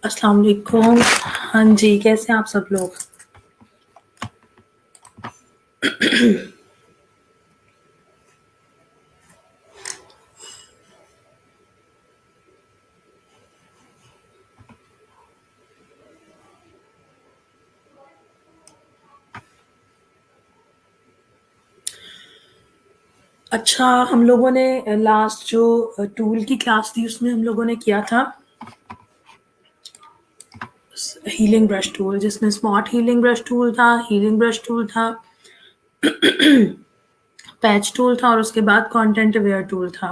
अस्सलाम वालेकुम। हाँ जी, कैसे हैं आप सब लोग? अच्छा, हम लोगों ने लास्ट जो टूल की क्लास थी उसमें हम लोगों ने किया था हीलिंग ब्रश टूल, जिसमें स्मार्ट हीलिंग ब्रश टूल था, पैच टूल था और उसके बाद कंटेंट अवेयर टूल था।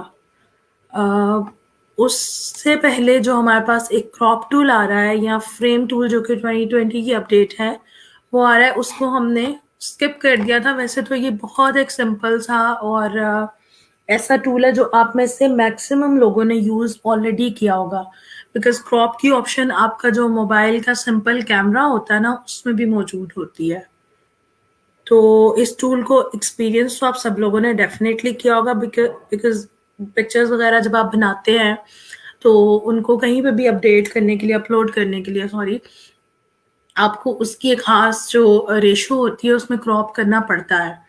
उससे पहले जो हमारे पास एक क्रॉप टूल आ रहा है या फ्रेम टूल जो कि 2020 की अपडेट है वो आ रहा है, उसको हमने स्किप कर दिया था। वैसे तो ये बहुत एक सिंपल सा और ऐसा टूल है जो आप में से मैक्सिमम लोगों ने यूज ऑलरेडी किया होगा, बिकॉज क्रॉप की ऑप्शन आपका जो मोबाइल का सिंपल कैमरा होता है ना उसमें भी मौजूद होती है। तो इस टूल को एक्सपीरियंस तो आप सब लोगों ने डेफिनेटली किया होगा, बिकॉज पिक्चर्स वगैरह जब आप बनाते हैं तो उनको कहीं पे भी अपडेट करने के लिए, अपलोड करने के लिए सॉरी, आपको उसकी एक खास जो रेशो होती है उसमें क्रॉप करना पड़ता है।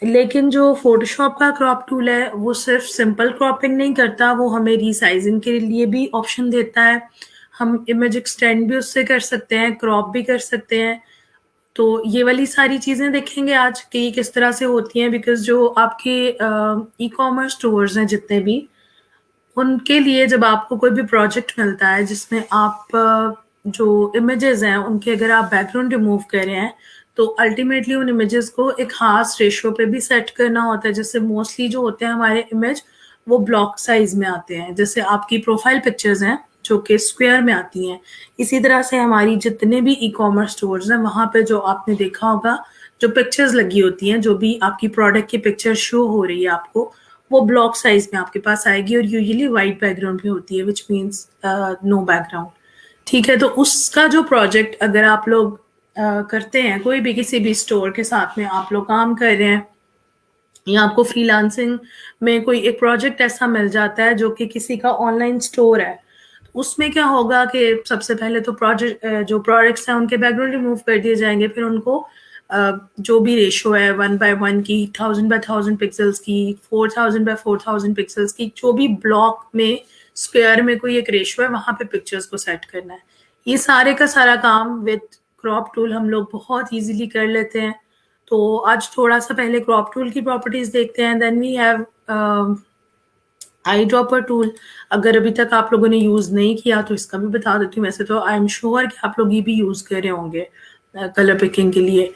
लेकिन जो फोटोशॉप का क्रॉप टूल है वो सिर्फ सिंपल क्रॉपिंग नहीं करता, वो हमें रीसाइजिंग के लिए भी ऑप्शन देता है। हम इमेज एक्सटेंड भी उससे कर सकते हैं, क्रॉप भी कर सकते हैं। तो ये वाली सारी चीज़ें देखेंगे आज कि किस तरह से होती हैं, बिकॉज जो आपके ई कॉमर्स स्टोर्स हैं जितने भी, उनके लिए जब आपको कोई भी प्रोजेक्ट मिलता है जिसमें आप जो इमेजेस हैं उनके अगर आप बैकग्राउंड रिमूव कर रहे हैं तो अल्टीमेटली उन इमेजेस को एक खास रेशियो पे भी सेट करना होता है। जैसे मोस्टली जो होते हैं हमारे इमेज वो ब्लॉक साइज में आते हैं, जैसे आपकी प्रोफाइल पिक्चर्स हैं जो कि स्क्वायर में आती हैं। इसी तरह से हमारी जितने भी ई कॉमर्स स्टोर्स हैं वहाँ पे जो आपने देखा होगा जो पिक्चर्स लगी होती हैं, जो भी आपकी प्रोडक्ट की पिक्चर शो हो रही है आपको, वो ब्लॉक साइज में आपके पास आएगी और यूजुअली वाइट बैकग्राउंड में होती है, विच मीन्स नो बैकग्राउंड। ठीक है, तो उसका जो प्रोजेक्ट अगर आप लोग करते हैं, कोई भी किसी भी स्टोर के साथ में आप लोग काम कर रहे हैं या आपको फ्रीलांसिंग में कोई एक प्रोजेक्ट ऐसा मिल जाता है जो कि किसी का ऑनलाइन स्टोर है, उसमें क्या होगा कि सबसे पहले तो प्रोजेक्ट जो प्रोडक्ट्स हैं उनके बैकग्राउंड रिमूव कर दिए जाएंगे, फिर उनको जो भी रेशो है 1:1 की, 1000x1000 पिक्सल्स की, 4000x4000 पिक्सल्स की, जो भी ब्लॉक में स्क्वायर में कोई एक रेशो है वहां पे पिक्चर्स को सेट करना है। ये सारे का सारा काम विद क्रॉप टूल हम लोग बहुत इजीली कर लेते हैं। तो आज थोड़ा सा पहले क्रॉप टूल की प्रॉपर्टीज देखते हैं, then we have eye dropper tool. अगर अभी तक आप लोगों ने यूज नहीं किया तो इसका भी बता देती हूँ। वैसे तो आई एम श्योर कि आप लोग ये भी यूज कर रहे होंगे कलर पिकिंग के लिए।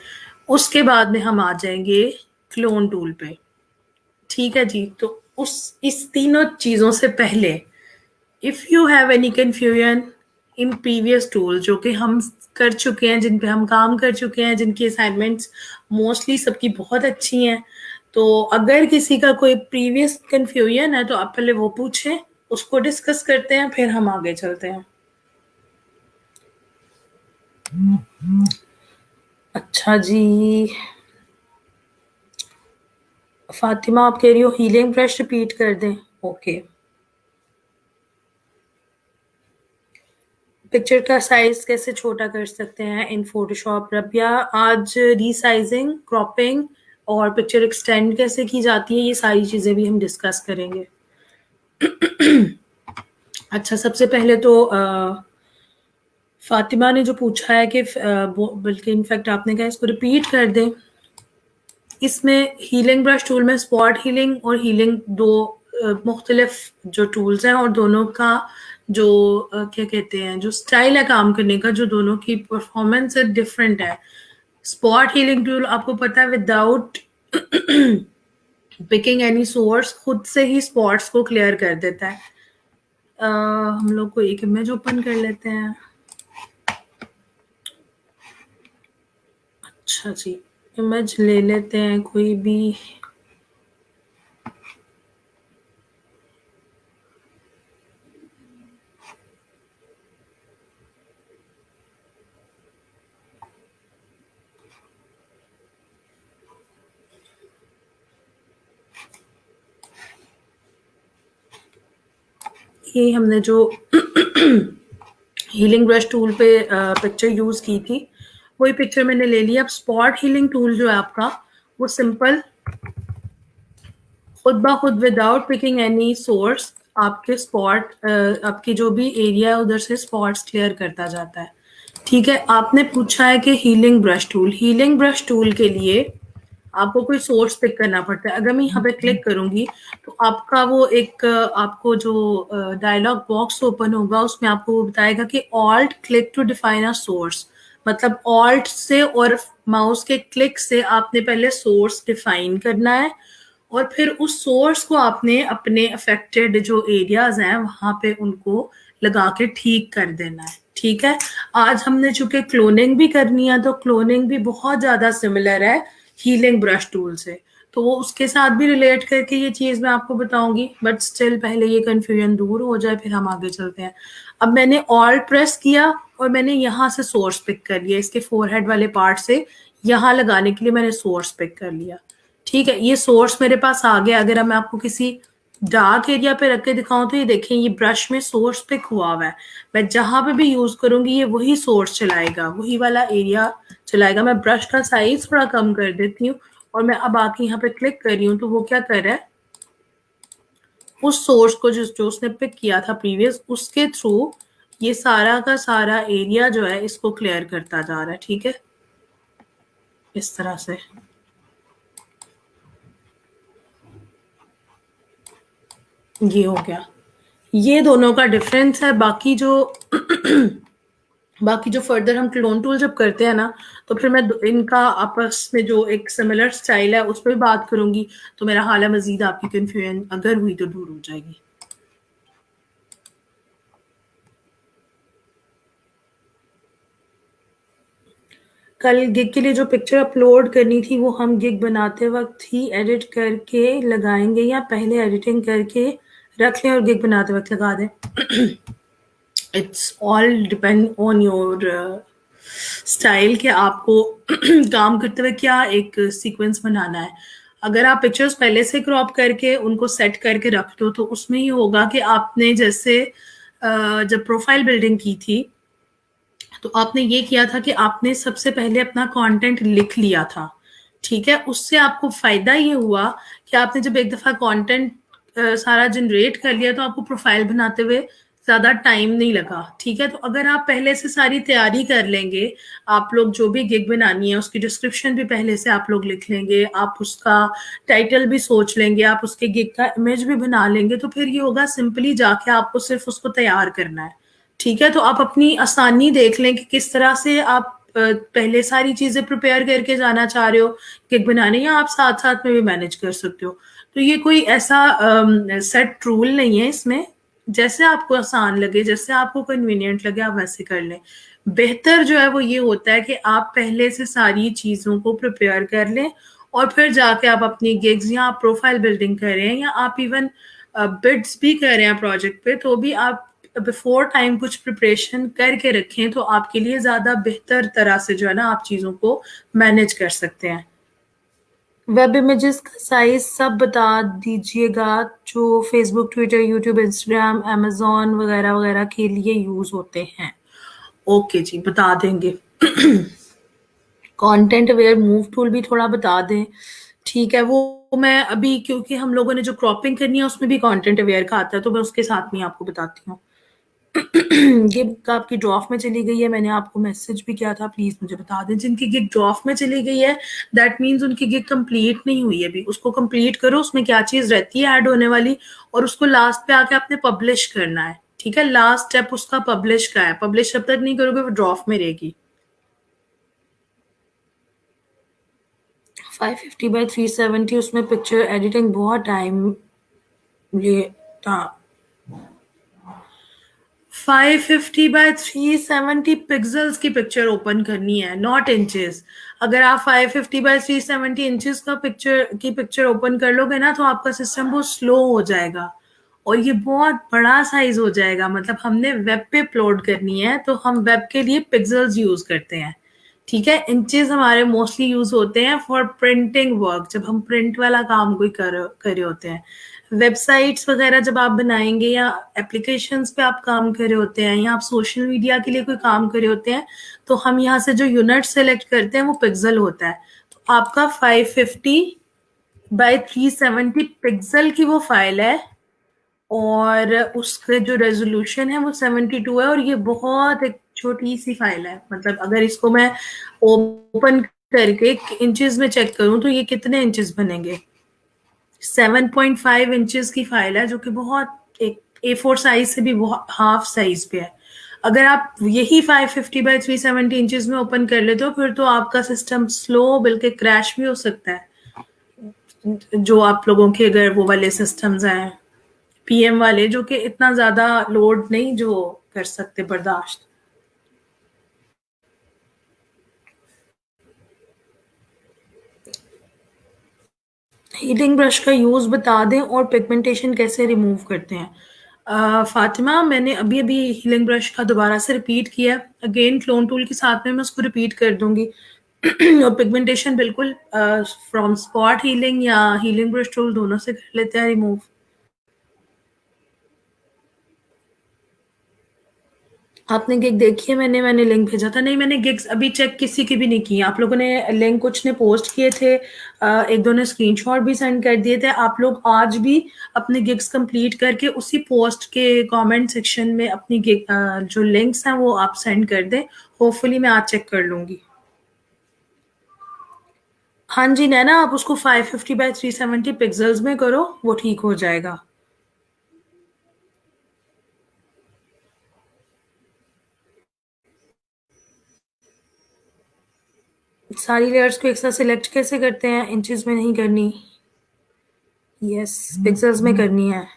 उसके बाद में हम आ जाएंगे क्लोन टूल पे। ठीक है जी, तो उस इस तीनों चीजों से पहले, if you have any confusion in previous tool जो कि हम कर चुके हैं, जिन पे हम काम कर चुके हैं, जिनकी असाइनमेंट्स मोस्टली सबकी बहुत अच्छी हैं, तो अगर किसी का कोई प्रीवियस कंफ्यूजन है तो आप पहले वो पूछें, उसको डिस्कस करते हैं, फिर हम आगे चलते हैं। अच्छा जी, फातिमा आप कह रही हो हीलिंग ब्रश रिपीट कर दें? ओके। पिक्चर का साइज कैसे छोटा कर सकते हैं इन फोटोशॉप? रबिया, आज रीसाइजिंग, क्रॉपिंग और पिक्चर एक्सटेंड कैसे की जाती है, ये सारी चीजें भी हम डिस्कस करेंगे। अच्छा, सबसे पहले तो फातिमा ने जो पूछा है कि बल्कि इनफैक्ट आपने कहा इसको रिपीट कर दें। इसमें हीलिंग ब्रश टूल में स्पॉट हीलिंग और हीलिंग दो मुख्तलिफ जो टूल्स हैं, और दोनों का जो क्या कहते हैं, जो स्टाइल है काम करने का, जो दोनों की परफॉर्मेंस है डिफरेंट है। स्पॉट हीलिंग टूल आपको पता है विदाउट पिकिंग एनी सोर्स खुद से ही स्पॉट्स को क्लियर कर देता है। हम लोग को एक इमेज ओपन कर लेते हैं। अच्छा जी, इमेज ले लेते हैं कोई भी। ये हमने जो हीलिंग ब्रश टूल पे पिक्चर यूज की थी, वही पिक्चर मैंने ले लिया। अब स्पॉट हीलिंग टूल जो है आपका, वो सिंपल खुद ब खुद विदाउट पिकिंग एनी सोर्स आपके स्पॉट, आपकी जो भी एरिया है उधर से स्पॉट्स क्लियर करता जाता है। ठीक है, आपने पूछा है कि healing brush tool, healing brush tool के लिए आपको कोई सोर्स पिक करना पड़ता है। अगर मैं यहाँ पे क्लिक करूंगी तो आपका वो एक आपको जो डायलॉग बॉक्स ओपन होगा उसमें आपको वो बताएगा कि alt click to define a source, मतलब ऑल्ट से और माउस के क्लिक से आपने पहले सोर्स डिफाइन करना है और फिर उस सोर्स को आपने अपने अफेक्टेड जो एरियाज हैं वहां पे उनको लगा के ठीक कर देना है। ठीक है, आज हमने चूंकि क्लोनिंग भी करनी है तो क्लोनिंग भी बहुत ज्यादा सिमिलर है हीलिंग ब्रश टूल से, तो वो उसके साथ भी रिलेट करके ये चीज मैं आपको बताऊंगी, बट स्टिल पहले ये कंफ्यूजन दूर हो जाए फिर हम आगे चलते हैं। अब मैंने ऑल्ट प्रेस किया और मैंने यहाँ से सोर्स पिक कर लिया, इसके फोरहेड वाले पार्ट से यहाँ लगाने के लिए मैंने सोर्स पिक कर लिया। ठीक है, ये सोर्स मेरे पास आ गया। अगर मैं आपको किसी डार्क एरिया पे रख के दिखाऊं तो ये देखें, ये ब्रश में सोर्स पिक हुआ हुआ है। मैं जहां पे भी यूज करूंगी ये वही सोर्स चलाएगा, वही वाला एरिया चलाएगा। मैं ब्रश का साइज थोड़ा कम कर देती हूँ और मैं अब आके यहाँ पे क्लिक कर रही हूँ तो वो क्या कर रहा है, उस सोर्स को जो उसने पिक किया था प्रीवियस, उसके थ्रू ये सारा का सारा एरिया जो है इसको क्लियर करता जा रहा है। ठीक है, इस तरह से ये हो गया। ये दोनों का डिफरेंस है। बाकी जो फर्दर हम क्लोन टूल जब करते हैं ना तो फिर मैं इनका आपस में जो एक सिमिलर स्टाइल है उस पर भी बात करूंगी, तो मेरा हाल मजीद आपकी कंफ्यूजन अगर हुई तो दूर हो जाएगी। कल गिग के लिए जो पिक्चर अपलोड करनी थी वो हम गिग बनाते वक्त ही एडिट करके लगाएंगे या पहले एडिटिंग करके रख लें और गिग बनाते वक्त लगा दें? It's all depend on your style कि आपको काम करते हुए क्या एक सीक्वेंस बनाना है। अगर आप पिक्चर्स पहले से क्रॉप करके उनको सेट करके रख दो तो उसमें ही होगा कि आपने जैसे जब प्रोफाइल बिल्डिंग की थी तो आपने ये किया था कि आपने सबसे पहले अपना कंटेंट लिख लिया था। ठीक है, उससे आपको फायदा ये हुआ कि आपने जब एक दफा कंटेंट सारा जनरेट कर लिया तो आपको प्रोफाइल बनाते हुए ज्यादा टाइम नहीं लगा। ठीक है, तो अगर आप पहले से सारी तैयारी कर लेंगे, आप लोग जो भी गिग बनानी है उसकी डिस्क्रिप्शन भी पहले से आप लोग लिख लेंगे, आप उसका टाइटल भी सोच लेंगे, आप उसके गिग का इमेज भी बना लेंगे, तो फिर ये होगा सिंपली जाके आपको सिर्फ उसको तैयार करना है। ठीक है, तो आप अपनी आसानी देख लें कि किस तरह से आप पहले सारी चीजें प्रिपेयर करके जाना चाह रहे हो केक बनाने, या आप साथ साथ में भी मैनेज कर सकते हो। तो ये कोई ऐसा सेट रूल नहीं है इसमें, जैसे आपको आसान लगे, जैसे आपको कन्वीनियंट लगे आप वैसे कर लें। बेहतर जो है वो ये होता है कि आप पहले से सारी चीजों को प्रिपेयर कर लें और फिर जाके आप अपनी गिग्स या आप प्रोफाइल बिल्डिंग कर रहे हैं या आप इवन बिड्स भी कर रहे हैं प्रोजेक्ट पे, तो भी आप बिफोर टाइम कुछ प्रिपरेशन करके रखें तो आपके लिए ज्यादा बेहतर तरह से जो है ना आप चीजों को मैनेज कर सकते हैं। वेब इमेजेस का साइज सब बता दीजिएगा जो Facebook, Twitter, YouTube, Instagram, Amazon वगैरह वगैरह के लिए यूज होते हैं। ओके जी, बता देंगे। कंटेंट अवेयर मूव टूल भी थोड़ा बता दें। ठीक है, वो मैं अभी क्योंकि हम लोगों ने जो क्रॉपिंग करनी है उसमें भी कंटेंट अवेयर का आता है तो मैं उसके साथ में आपको बताती हूँ। गिग आपकी ड्रॉप में चली गई है, मैंने आपको मैसेज भी किया था, प्लीज मुझे बता दें। जिनकी गिग ड्रॉप में चली गई है दैट मीन्स उनकी गिग कंप्लीट नहीं हुई है अभी, उसको कंप्लीट करो, उसमें क्या चीज रहती है ऐड होने वाली, और उसको लास्ट पे आके आपने पब्लिश करना है। ठीक है, लास्ट स्टेप उसका पब्लिश का है, पब्लिश जब तक नहीं करोगे वो ड्रॉप में रहेगी। 550 बाय 370 उसमें पिक्चर एडिटिंग बहुत टाइम लेता। 550 बाय 370 पिक्सल्स की पिक्चर ओपन करनी है, नॉट इंचेस। अगर आप 550 बाय 370 इंचेस का पिक्चर ओपन कर लोगे ना तो आपका सिस्टम बहुत स्लो हो जाएगा और ये बहुत बड़ा साइज हो जाएगा। मतलब हमने वेब पे अपलोड करनी है तो हम वेब के लिए पिक्सल्स यूज करते हैं। ठीक है, इंचेस हमारे मोस्टली यूज होते हैं फॉर प्रिंटिंग वर्क, जब हम प्रिंट वाला काम कोई कर रहे होते हैं। वेबसाइट्स वगैरह जब आप बनाएंगे या एप्लीकेशंस पे आप काम कर रहे होते हैं या आप सोशल मीडिया के लिए कोई काम कर रहे होते हैं, तो हम यहाँ से जो यूनिट सेलेक्ट करते हैं वो पिक्सल होता है। तो आपका 550 बाय 370 पिक्सल की वो फाइल है और उसके जो रेजोल्यूशन है वो 72 है और ये बहुत एक छोटी सी फाइल है। मतलब अगर इसको मैं ओपन करके इंचेस में चेक करूं तो ये कितने इंचेस बनेंगे? 7.5 इंचेस की फाइल है, जो कि बहुत एक A4 साइज से भी बहुत हाफ साइज पे है। अगर आप यही 550 बाय 370 इंचेस में ओपन कर लेते हो फिर तो आपका सिस्टम स्लो बल्कि क्रैश भी हो सकता है। जो आप लोगों के अगर वो वाले सिस्टम्स हैं पीएम वाले, जो कि इतना ज्यादा लोड नहीं जो कर सकते बर्दाश्त। हीटिंग ब्रश का यूज बता दें और पिगमेंटेशन कैसे रिमूव करते हैं। फातिमा, मैंने अभी अभी हीलिंग ब्रश का दोबारा से रिपीट किया, अगेन क्लोन टूल के साथ में मैं उसको रिपीट कर दूंगी। और पिगमेंटेशन बिल्कुल फ्रॉम स्पॉट हीलिंग या हीलिंग ब्रश टूल दोनों से कर लेते हैं रिमूव। आपने गिग देखी है? मैंने लिंक भेजा था। नहीं, मैंने गिग्स अभी चेक किसी की भी नहीं की। आप लोगों ने लिंक कुछ ने पोस्ट किए थे, एक दो ने स्क्रीनशॉट भी सेंड कर दिए थे। आप लोग आज भी अपने गिग्स कंप्लीट करके उसी पोस्ट के कमेंट सेक्शन में अपनी गिग जो लिंक्स हैं वो आप सेंड कर दें। होपफुली मैं आज चेक कर लूंगी। हाँ जी नैना, आप उसको 550 बाय 370 पिक्सल्स में करो, वो ठीक हो जाएगा। सारी लेयर्स को एक साथ सिलेक्ट कैसे करते हैं? इंचेस में नहीं करनी, यस पिक्सल्स में करनी है।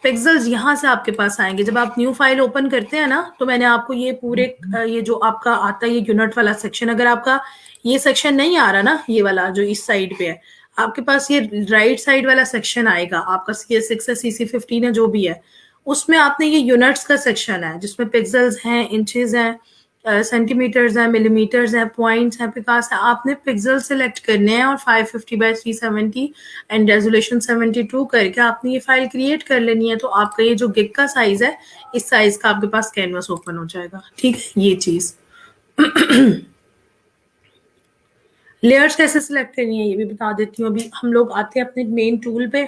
पिक्सल्स यहाँ से आपके पास आएंगे जब आप न्यू फाइल ओपन करते हैं ना। तो मैंने आपको ये पूरे ये जो आपका आता है ये यूनिट वाला सेक्शन, अगर आपका ये सेक्शन नहीं आ रहा ना, ये वाला जो इस साइड पे है, आपके पास ये राइट साइड वाला सेक्शन आएगा आपका CS6 है, CC15 है, जो भी है, उसमें आपने ये यूनिट्स का सेक्शन है जिसमें पिक्सल्स हैं, इंचेस हैं, सेंटीमीटर्स है, मिलीमीटर्स है, पॉइंट्स है, पिकास है। आपने पिक्सल सेलेक्ट करने हैं और 550 बाय 370 एंड रेजोल्यूशन 72 करके आपने ये फाइल क्रिएट कर लेनी है। तो आपका ये जो गिग का साइज है, इस साइज का आपके पास कैनवस ओपन हो जाएगा। ठीक है, ये चीज। लेयर्स कैसे सिलेक्ट करनी है ये भी बता देती हूँ। अभी हम लोग आते हैं अपने मेन टूल पे,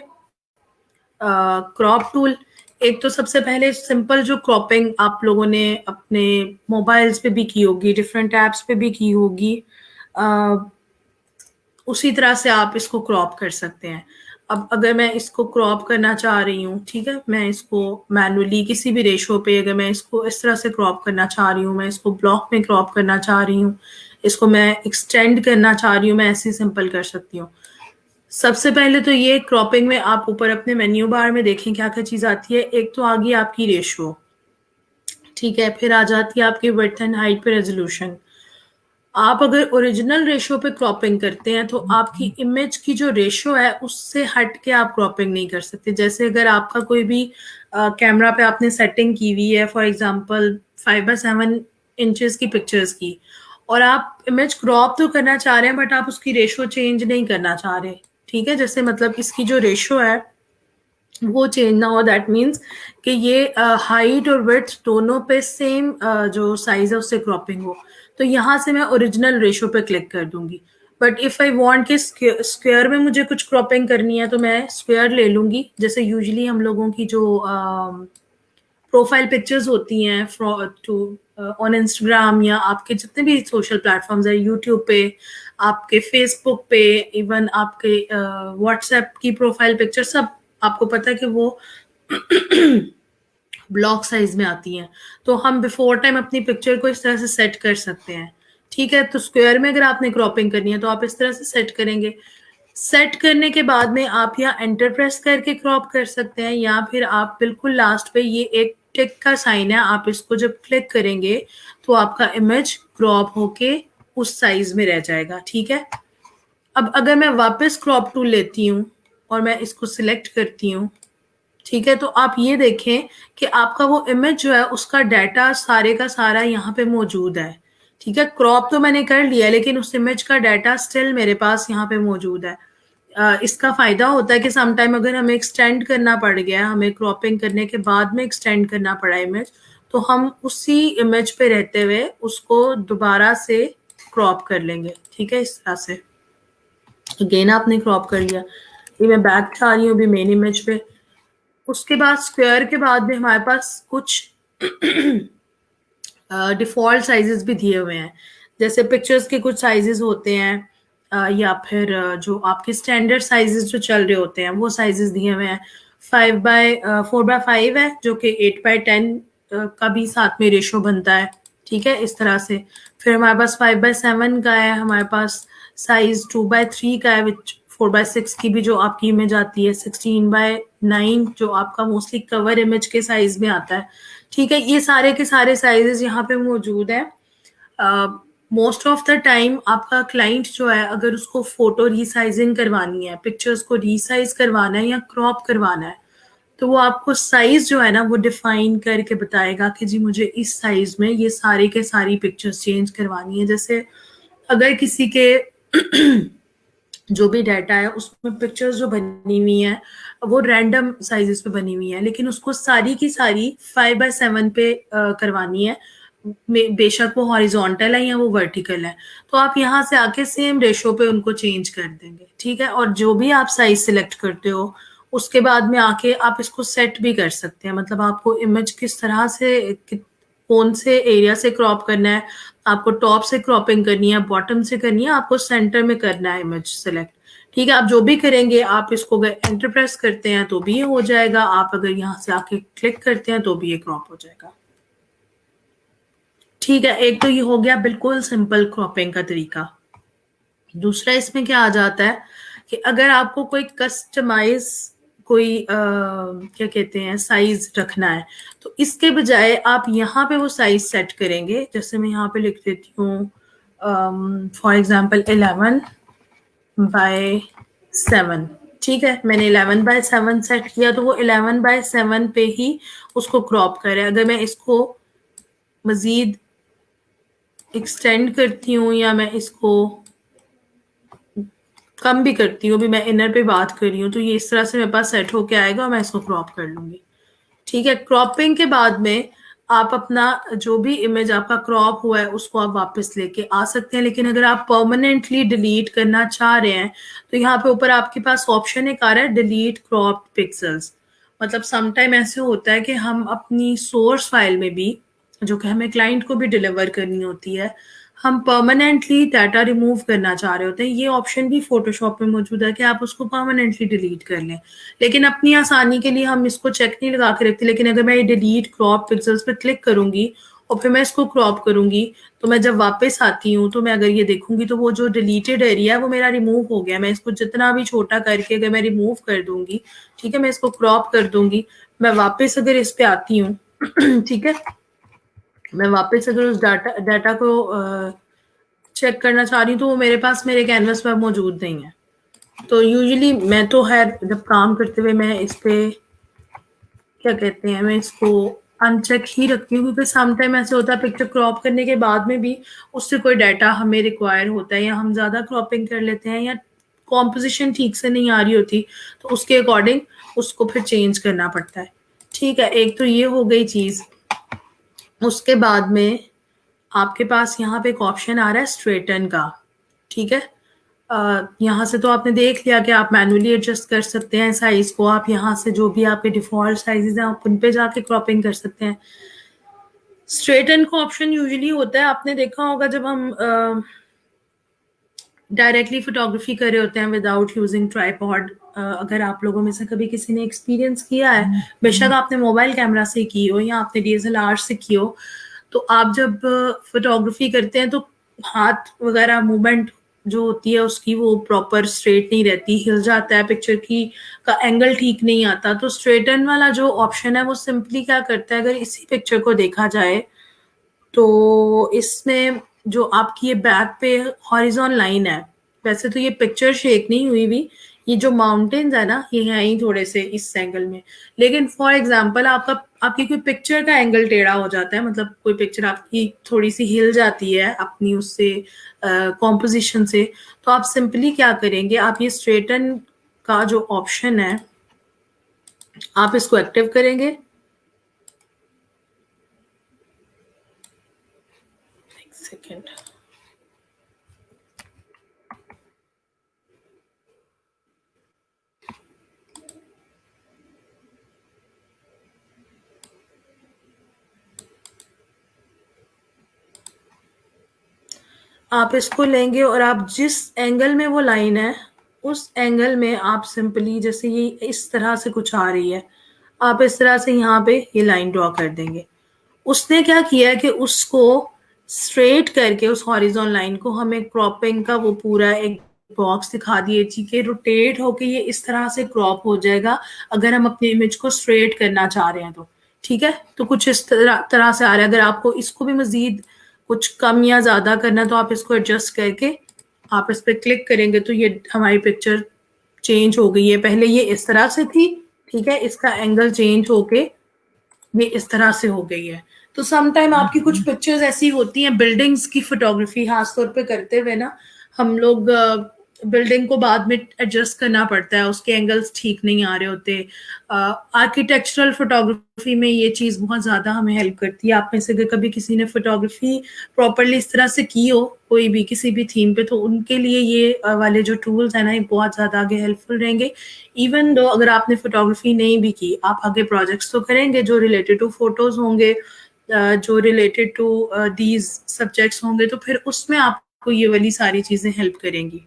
क्रॉप टूल। एक तो सबसे पहले सिंपल जो क्रॉपिंग आप लोगों ने अपने मोबाइल्स पे भी की होगी, डिफरेंट ऐप्स पे भी की होगी, उसी तरह से आप इसको क्रॉप कर सकते हैं। अब अगर मैं इसको क्रॉप करना चाह रही हूँ, ठीक है, मैं इसको मैनुअली किसी भी रेशो पे अगर मैं इसको इस तरह से क्रॉप करना चाह रही हूँ, मैं इसको ब्लॉक में क्रॉप करना चाह रही हूँ, इसको मैं एक्सटेंड करना चाह रही हूँ, मैं ऐसे सिंपल कर सकती हूँ। सबसे पहले तो ये क्रॉपिंग में आप ऊपर अपने मेन्यू बार में देखें क्या क्या चीज आती है। एक तो आ गई आपकी रेशो, ठीक है, फिर आ जाती है आपकी विड्थ एंड हाइट पे रेजोल्यूशन। आप अगर ओरिजिनल रेशो पे क्रॉपिंग करते हैं तो आपकी इमेज की जो रेशो है उससे हट के आप क्रॉपिंग नहीं कर सकते। जैसे अगर आपका कोई भी कैमरा पे आपने सेटिंग की हुई है, फॉर एग्जांपल 5/7 इंचेस की पिक्चर्स की, और आप इमेज क्रॉप तो करना चाह रहे हैं बट आप उसकी रेशो चेंज नहीं करना चाह रहे, ठीक है, जैसे मतलब इसकी जो रेशो है वो चेंज ना हो, दैट मीन्स कि ये हाइट और विड्थ दोनों पे सेम जो साइज है उससे क्रॉपिंग हो, तो यहाँ से मैं ओरिजिनल रेशो पे क्लिक कर दूंगी। बट इफ आई वांट कि स्क्वायर में मुझे कुछ क्रॉपिंग करनी है तो मैं स्क्वायर ले लूंगी। जैसे यूजुअली हम लोगों की जो प्रोफाइल पिक्चर्स होती हैं टू ऑन इंस्टाग्राम या आपके जितने भी सोशल प्लेटफॉर्म्स है, यूट्यूब पे, आपके फेसबुक पे, इवन आपके व्हाट्सएप की प्रोफाइल पिक्चर, सब आपको पता है कि वो ब्लॉक साइज में आती हैं। तो हम बिफोर टाइम अपनी पिक्चर को इस तरह से सेट कर सकते हैं, ठीक है। तो स्क्वायर में अगर आपने क्रॉपिंग करनी है तो आप इस तरह से सेट करेंगे। सेट करने के बाद में आप यहाँ एंटर प्रेस करके क्रॉप कर सकते हैं, या फिर आप बिल्कुल लास्ट पे ये एक टिक का साइन है, आप इसको जब क्लिक करेंगे तो आपका इमेज क्रॉप होके उस साइज में रह जाएगा, ठीक है। अब अगर मैं वापस क्रॉप टूल लेती हूँ और मैं इसको सिलेक्ट करती हूँ, ठीक है, तो आप ये देखें कि आपका वो इमेज जो है उसका डाटा सारे का सारा यहाँ पे मौजूद है, ठीक है। क्रॉप तो मैंने कर लिया लेकिन उस इमेज का डाटा स्टिल मेरे पास यहाँ पे मौजूद है। इसका फ़ायदा होता है कि सम टाइम अगर हमें एक्सटेंड करना पड़ गया, हमें क्रॉपिंग करने के बाद में एक्सटेंड करना पड़ा इमेज, तो हम उसी इमेज पे रहते हुए उसको दोबारा से क्रॉप कर लेंगे, ठीक है? इस तरह से। अगेन आपने क्रॉप कर लिया। ये मैं बैक पे आ रही हूँ अभी मेन इमेज पे। उसके बाद स्क्वायर के बाद में हमारे पास कुछ डिफ़ॉल्ट साइज़ेस भी दिए हुए हैं। जैसे पिक्चर्स के कुछ साइज़ेस होते हैं या फिर जो आपके स्टैंडर्ड साइज़ेस जो चल रहे होते हैं, वो साइज़ेस दिए हुए हैं। 4x5 है, जो कि 8x10 का भी साथ में रेशियो बनता है, ठीक है? इस तरह से। फिर हमारे पास 5x7 का है, हमारे पास साइज़ 2x3 का है, विच 4x6 की भी जो आपकी इमेज आती है, 16x9 जो आपका मोस्टली कवर इमेज के साइज़ में आता है, ठीक है? ये सारे के सारे साइज़ेस यहाँ पे मौजूद हैं। मोस्ट ऑफ द टाइम आपका क्लाइंट जो है, अगर उसको फ़ोटो रीसाइज़िंग करवानी है, पिक्चर्स को रीसाइज़ करवाना है या क्रॉप करवाना है, तो वो आपको साइज़ जो है ना, वो डिफ़ाइन करके बताएगा कि जी मुझे इस साइज़ में ये सारी के सारी पिक्चर्स चेंज करवानी है। जैसे अगर किसी के जो भी डाटा है उसमें पिक्चर्स जो बनी हुई हैं वो रैंडम साइजेस पे बनी हुई हैं, लेकिन उसको सारी की सारी 5x7 पे करवानी है, बेशक वो हॉरिजॉन्टल है या वो वर्टिकल है, तो आप यहाँ से आके सेम रेशो पे उनको चेंज कर देंगे, ठीक है? और जो भी आप साइज सिलेक्ट करते हो उसके बाद में आके आप इसको सेट भी कर सकते हैं। मतलब आपको इमेज किस तरह से कौन से एरिया से क्रॉप करना है, आपको टॉप से क्रॉपिंग करनी है, बॉटम से करनी है, आपको सेंटर में करना है इमेज सेलेक्ट, ठीक है? आप जो भी करेंगे, आप इसको अगर एंटर प्रेस करते हैं तो भी ये हो जाएगा, आप अगर यहाँ से आके क्लिक करते हैं तो भी ये क्रॉप हो जाएगा, ठीक है? एक तो ये हो गया बिल्कुल सिंपल क्रॉपिंग का तरीका। दूसरा इसमें क्या आ जाता है कि अगर आपको कोई कस्टमाइज कोई क्या कहते हैं साइज रखना है, तो इसके बजाय आप यहाँ पे वो साइज सेट करेंगे। जैसे मैं यहाँ पे लिख देती हूँ फॉर एग्जांपल 11x7, ठीक है? मैंने 11x7 सेट किया, तो वो 11x7 पे ही उसको क्रॉप करे। अगर मैं इसको मजीद एक्सटेंड करती हूँ या मैं इसको कम भी करती हूँ, अभी मैं इनर पे बात कर रही हूँ, तो ये इस तरह से मेरे पास सेट होके आएगा और मैं इसको क्रॉप कर लूंगी, ठीक है? क्रॉपिंग के बाद में आप अपना जो भी इमेज आपका क्रॉप हुआ है उसको आप वापस लेके आ सकते हैं। लेकिन अगर आप परमानेंटली डिलीट करना चाह रहे हैं तो यहाँ पे ऊपर आपके पास ऑप्शन एक आ रहा है, डिलीट क्रॉप पिक्सल्स। मतलब समटाइम ऐसे होता है कि हम अपनी सोर्स फाइल में भी, जो कि हमें क्लाइंट को भी डिलीवर करनी होती है, हम परमानेंटली डाटा रिमूव करना चाह रहे होते हैं। ये ऑप्शन भी फोटोशॉप में मौजूद है कि आप उसको परमानेंटली डिलीट कर लें, लेकिन अपनी आसानी के लिए हम इसको चेक नहीं लगा के रखते। लेकिन अगर मैं ये डिलीट क्रॉप पिक्सल्स पे क्लिक करूंगी और फिर मैं इसको क्रॉप करूंगी, तो मैं जब वापस आती हूँ तो मैं अगर ये देखूंगी तो वो जो डिलीटेड एरिया है वो मेरा रिमूव हो गया। मैं इसको जितना भी छोटा करके अगर मैं रिमूव कर दूंगी, ठीक है, मैं इसको क्रॉप कर दूंगी, मैं वापस अगर इस पे आती हूँ ठीक है, मैं वापस अगर उस डाटा को चेक करना चाह रही हूँ तो वो मेरे पास मेरे कैनवस पर मौजूद नहीं है। तो यूजुअली मैं तो खैर जब काम करते हुए मैं इस पे क्या कहते हैं, मैं इसको अनचेक ही रखती हूँ, क्योंकि सम टाइम ऐसे होता है पिक्चर क्रॉप करने के बाद में भी उससे कोई डाटा हमें रिक्वायर होता है, या हम ज़्यादा क्रॉपिंग कर लेते हैं, या कॉम्पोजिशन ठीक से नहीं आ रही होती, तो उसके अकॉर्डिंग उसको फिर चेंज करना पड़ता है, ठीक है? एक तो ये हो गई चीज़। उसके बाद में आपके पास यहाँ पे एक ऑप्शन आ रहा है स्ट्रेटन का, ठीक है? यहाँ से तो आपने देख लिया कि आप मैनुअली एडजस्ट कर सकते हैं साइज को। आप यहाँ से जो भी आपके डिफॉल्ट साइजेस हैं आप उन पे जाके क्रॉपिंग कर सकते हैं। स्ट्रेटन का ऑप्शन यूजुअली होता है, आपने देखा होगा जब हम डायरेक्टली फोटोग्राफी कर रहे होते हैं विदाउट यूजिंग ट्राइपॉड। अगर आप लोगों में से कभी किसी ने एक्सपीरियंस किया है, बेशक आपने मोबाइल कैमरा से की हो या आपने DSLR से की हो, तो आप जब फोटोग्राफी करते हैं तो हाथ वगैरह मूवमेंट जो होती है उसकी वो प्रॉपर स्ट्रेट नहीं रहती, हिल जाता है, पिक्चर की का एंगल ठीक नहीं आता। तो स्ट्रेटन वाला जो ऑप्शन है वो सिंपली क्या करता है, अगर इसी पिक्चर को देखा जाए तो इसमें जो आपकी ये बैक पे हॉरिजॉन लाइन है, वैसे तो ये पिक्चर शेक नहीं हुई हुई, ये जो माउंटेन्स है ना, ये हैं ही थोड़े से इस एंगल में, लेकिन फॉर एग्जांपल आपकी कोई पिक्चर का एंगल टेढ़ा हो जाता है, मतलब कोई पिक्चर आपकी थोड़ी सी हिल जाती है अपनी उससे कॉम्पोजिशन से, तो आप सिंपली क्या करेंगे, आप ये स्ट्रेटन का जो ऑप्शन है आप इसको एक्टिव करेंगे। एक सेकेंड, आप इसको लेंगे और आप जिस एंगल में वो लाइन है उस एंगल में आप सिंपली, जैसे ये इस तरह से कुछ आ रही है, आप इस तरह से यहाँ पे ये लाइन ड्रॉ कर देंगे। उसने क्या किया है कि उसको स्ट्रेट करके उस हॉरिजॉन लाइन को हमें क्रॉपिंग का वो पूरा एक बॉक्स दिखा दिए जी कि रोटेट होके ये इस तरह से क्रॉप हो जाएगा अगर हम अपने इमेज को स्ट्रेट करना चाह रहे हैं तो। ठीक है, तो कुछ इस तरह से आ रहा है। अगर आपको इसको भी मजीद कुछ कम या ज्यादा करना है तो आप इसको एडजस्ट करके आप इस पर क्लिक करेंगे तो ये हमारी पिक्चर चेंज हो गई है। पहले ये इस तरह से थी, ठीक है, इसका एंगल चेंज होके ये इस तरह से हो गई है। तो सम टाइम आपकी कुछ पिक्चर्स ऐसी होती हैं, बिल्डिंग्स की फोटोग्राफी खास तौर पे करते हुए ना हम लोग बिल्डिंग को बाद में एडजस्ट करना पड़ता है, उसके एंगल्स ठीक नहीं आ रहे होते। आर्किटेक्चरल फोटोग्राफी में ये चीज़ बहुत ज़्यादा हमें हेल्प करती है। आप में से अगर कभी किसी ने फोटोग्राफी प्रॉपरली इस तरह से की हो कोई भी किसी भी थीम पे, तो उनके लिए ये वाले जो टूल्स हैं ना, ये बहुत ज़्यादा आगे हेल्पफुल रहेंगे। इवन दो अगर आपने फोटोग्राफी नहीं भी की, आप आगे प्रोजेक्ट्स तो करेंगे जो रिलेटेड टू फोटोज होंगे, जो रिलेटेड टू दीज सब्जेक्ट्स होंगे, तो फिर उसमें आपको ये वाली सारी चीजें हेल्प करेंगी।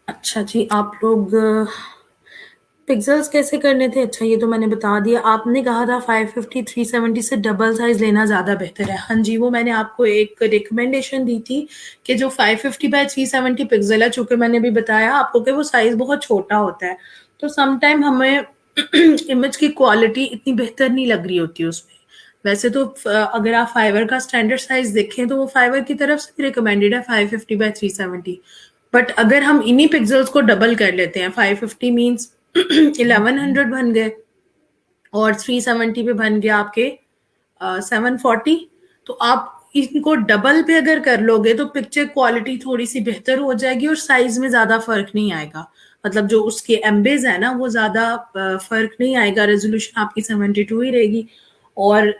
अच्छा जी, आप लोग पिक्सेल्स कैसे करने थे? अच्छा, ये तो मैंने बता दिया। आपने कहा था 550 370 से डबल साइज लेना ज्यादा बेहतर है। हाँ जी, वो मैंने आपको एक रिकमेंडेशन दी थी कि जो 550 बाय 370 पिक्सल है, चूंकि मैंने भी बताया आपको कि वो साइज बहुत छोटा होता है, तो समटाइम हमें इमेज की क्वालिटी इतनी बेहतर नहीं लग रही होती उसमें। वैसे तो अगर आप फाइवर का स्टैंडर्ड साइज देखें तो वो फाइवर की तरफ से रिकमेंडेड है 550 बाय 370। बट अगर हम इन्हीं पिक्सल्स को डबल कर लेते हैं, 550 मीन्स 1100 बन गए और 370 पे बन गया आपके 740। तो आप इनको डबल पे अगर कर लोगे तो पिक्चर क्वालिटी थोड़ी सी बेहतर हो जाएगी और साइज में ज्यादा फर्क नहीं आएगा। मतलब जो उसके एम्बेज है ना, वो ज्यादा फर्क नहीं आएगा, रेजोल्यूशन आपकी 72 ही रहेगी। और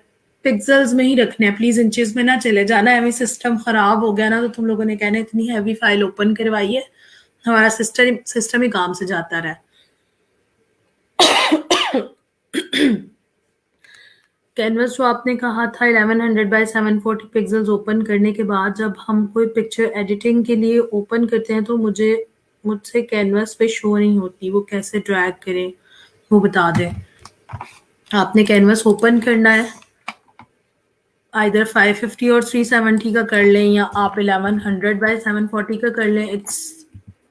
पिक्सल्स में ही रखना है, प्लीज इंचेस में ना चले जाना है। हमें सिस्टम खराब हो गया ना तो तुम लोगों ने कहना इतनी हैवी फाइल ओपन करवाई है, हमारा सिस्टम ही काम से जाता रहा। कैनवस जो आपने कहा था 1100 बाय 740 पिक्सल्स ओपन करने के बाद जब हम कोई पिक्चर एडिटिंग के लिए ओपन करते हैं तो मुझसे कैनवस पे शो नहीं होती, वो कैसे ड्रैग करें वो बता दें। आपने कैनवस ओपन करना है, आइदर 550 और 370 का कर लें या आप 1100 बाय 740 का कर लें, इट्स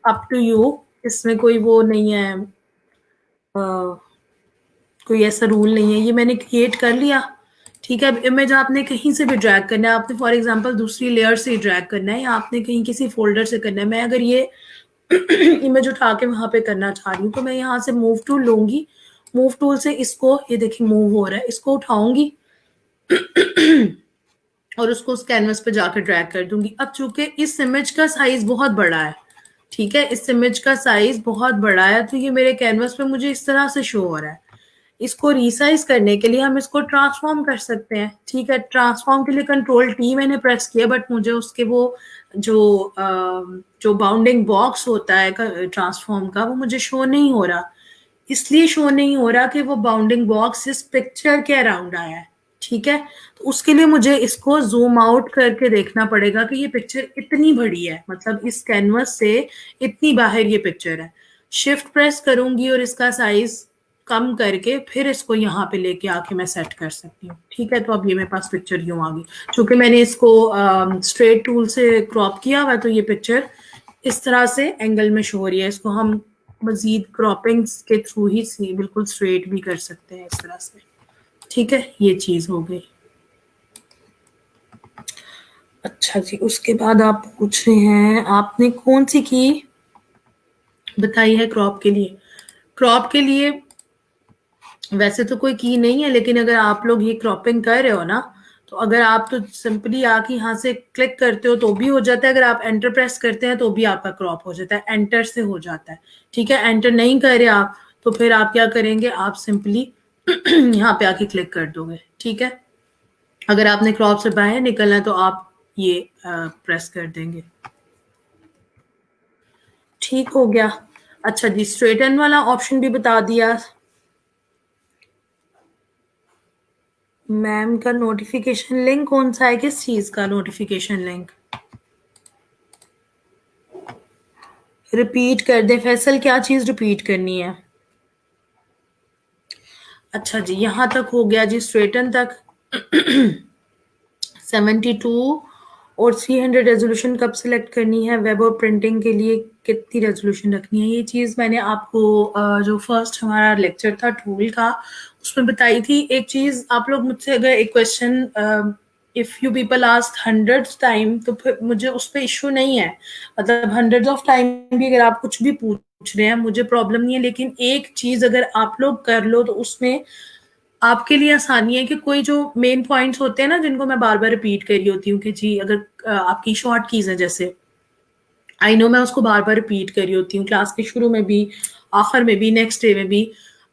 अप टू यू। इसमें कोई वो नहीं है, कोई ऐसा रूल नहीं है। ये मैंने क्रिएट कर लिया, ठीक है। अब इमेज आपने कहीं से भी ड्रैग करना है, आपने फॉर एग्जांपल दूसरी लेयर से ड्रैग करना है या आपने कहीं किसी फोल्डर से करना है। मैं अगर ये इमेज उठा के वहां पे करना चाह रही हूँ तो मैं यहाँ से मूव टूल लूंगी, मूव टूल से इसको, ये देखिए मूव हो रहा है, इसको उठाऊंगी और उसको उस कैनवस पे जाकर ड्रैग कर दूंगी। अब चूंकि इस इमेज का साइज बहुत बड़ा है, ठीक है, इस इमेज का साइज बहुत बड़ा है, तो ये मेरे कैनवस पे मुझे इस तरह से शो हो रहा है। इसको रिसाइज करने के लिए हम इसको ट्रांसफॉर्म कर सकते हैं, ठीक है। ट्रांसफॉर्म के लिए कंट्रोल टी मैंने प्रेस किया, बट मुझे उसके वो जो बाउंडिंग बॉक्स होता है ट्रांसफॉर्म का, वो मुझे शो नहीं हो रहा। इसलिए शो नहीं हो रहा कि वो बाउंडिंग बॉक्स इस पिक्चर के अराउंड आया है, ठीक है। तो उसके लिए मुझे इसको जूम आउट करके देखना पड़ेगा कि ये पिक्चर इतनी बड़ी है, मतलब इस कैनवस से इतनी बाहर ये पिक्चर है। शिफ्ट प्रेस करूंगी और इसका साइज कम करके फिर इसको यहाँ पे लेके आके मैं सेट कर सकती हूँ, ठीक है। तो अब ये मेरे पास पिक्चर यूं आ गई, चूंकि मैंने इसको स्ट्रेट टूल से क्रॉप किया हुआ, तो ये पिक्चर इस तरह से एंगल में शो हो रही है। इसको हम मजीद क्रॉपिंग्स के थ्रू ही बिल्कुल स्ट्रेट भी कर सकते हैं इस तरह से, ठीक है। ये चीज हो गई। अच्छा जी, उसके बाद आप पूछ रहे हैं आपने कौन सी की बताई है क्रॉप के लिए। क्रॉप के लिए वैसे तो कोई की नहीं है, लेकिन अगर आप लोग ये क्रॉपिंग कर रहे हो ना, तो अगर आप तो सिंपली आके यहाँ से क्लिक करते हो तो भी हो जाता है, अगर आप एंटर प्रेस करते हैं तो भी आपका क्रॉप हो जाता है, एंटर से हो जाता है। ठीक है, एंटर नहीं कर रहे आप तो फिर आप क्या करेंगे, आप सिंपली यहाँ पे आके क्लिक कर दोगे। ठीक है, अगर आपने क्रॉप से बाहर निकलना है तो आप ये प्रेस कर देंगे। ठीक हो गया। अच्छा जी, स्ट्रेटन वाला ऑप्शन भी बता दिया। मैम का नोटिफिकेशन लिंक कौन सा है, किस चीज का नोटिफिकेशन लिंक? रिपीट कर दे फैसल, क्या चीज रिपीट करनी है? अच्छा जी, यहां तक हो गया जी, स्ट्रेटन तक। 72 और 300 रेजोल्यूशन कब सिलेक्ट करनी है, वेब और प्रिंटिंग के लिए कितनी रेजोल्यूशन रखनी है, ये चीज़ मैंने आपको जो फर्स्ट हमारा लेक्चर था टूल का उसमें बताई थी। एक चीज़ आप लोग मुझसे अगर एक question if you people ask hundreds time तो फिर मुझे उस पर इशू नहीं है, मतलब हंड्रेड्स ऑफ टाइम भी अगर आप कुछ भी पूछ रहे हैं मुझे प्रॉब्लम नहीं है, लेकिन एक चीज़ अगर आप लोग कर लो तो उसमें आपके लिए आसानी है कि कोई जो मेन पॉइंट्स होते हैं ना जिनको मैं बार बार रिपीट कर रही होती हूँ कि जी अगर आपकी शॉर्ट कीज है, जैसे आई नो मैं उसको बार बार रिपीट कर रही होती हूँ क्लास के शुरू में भी, आखिर में भी, नेक्स्ट डे में भी,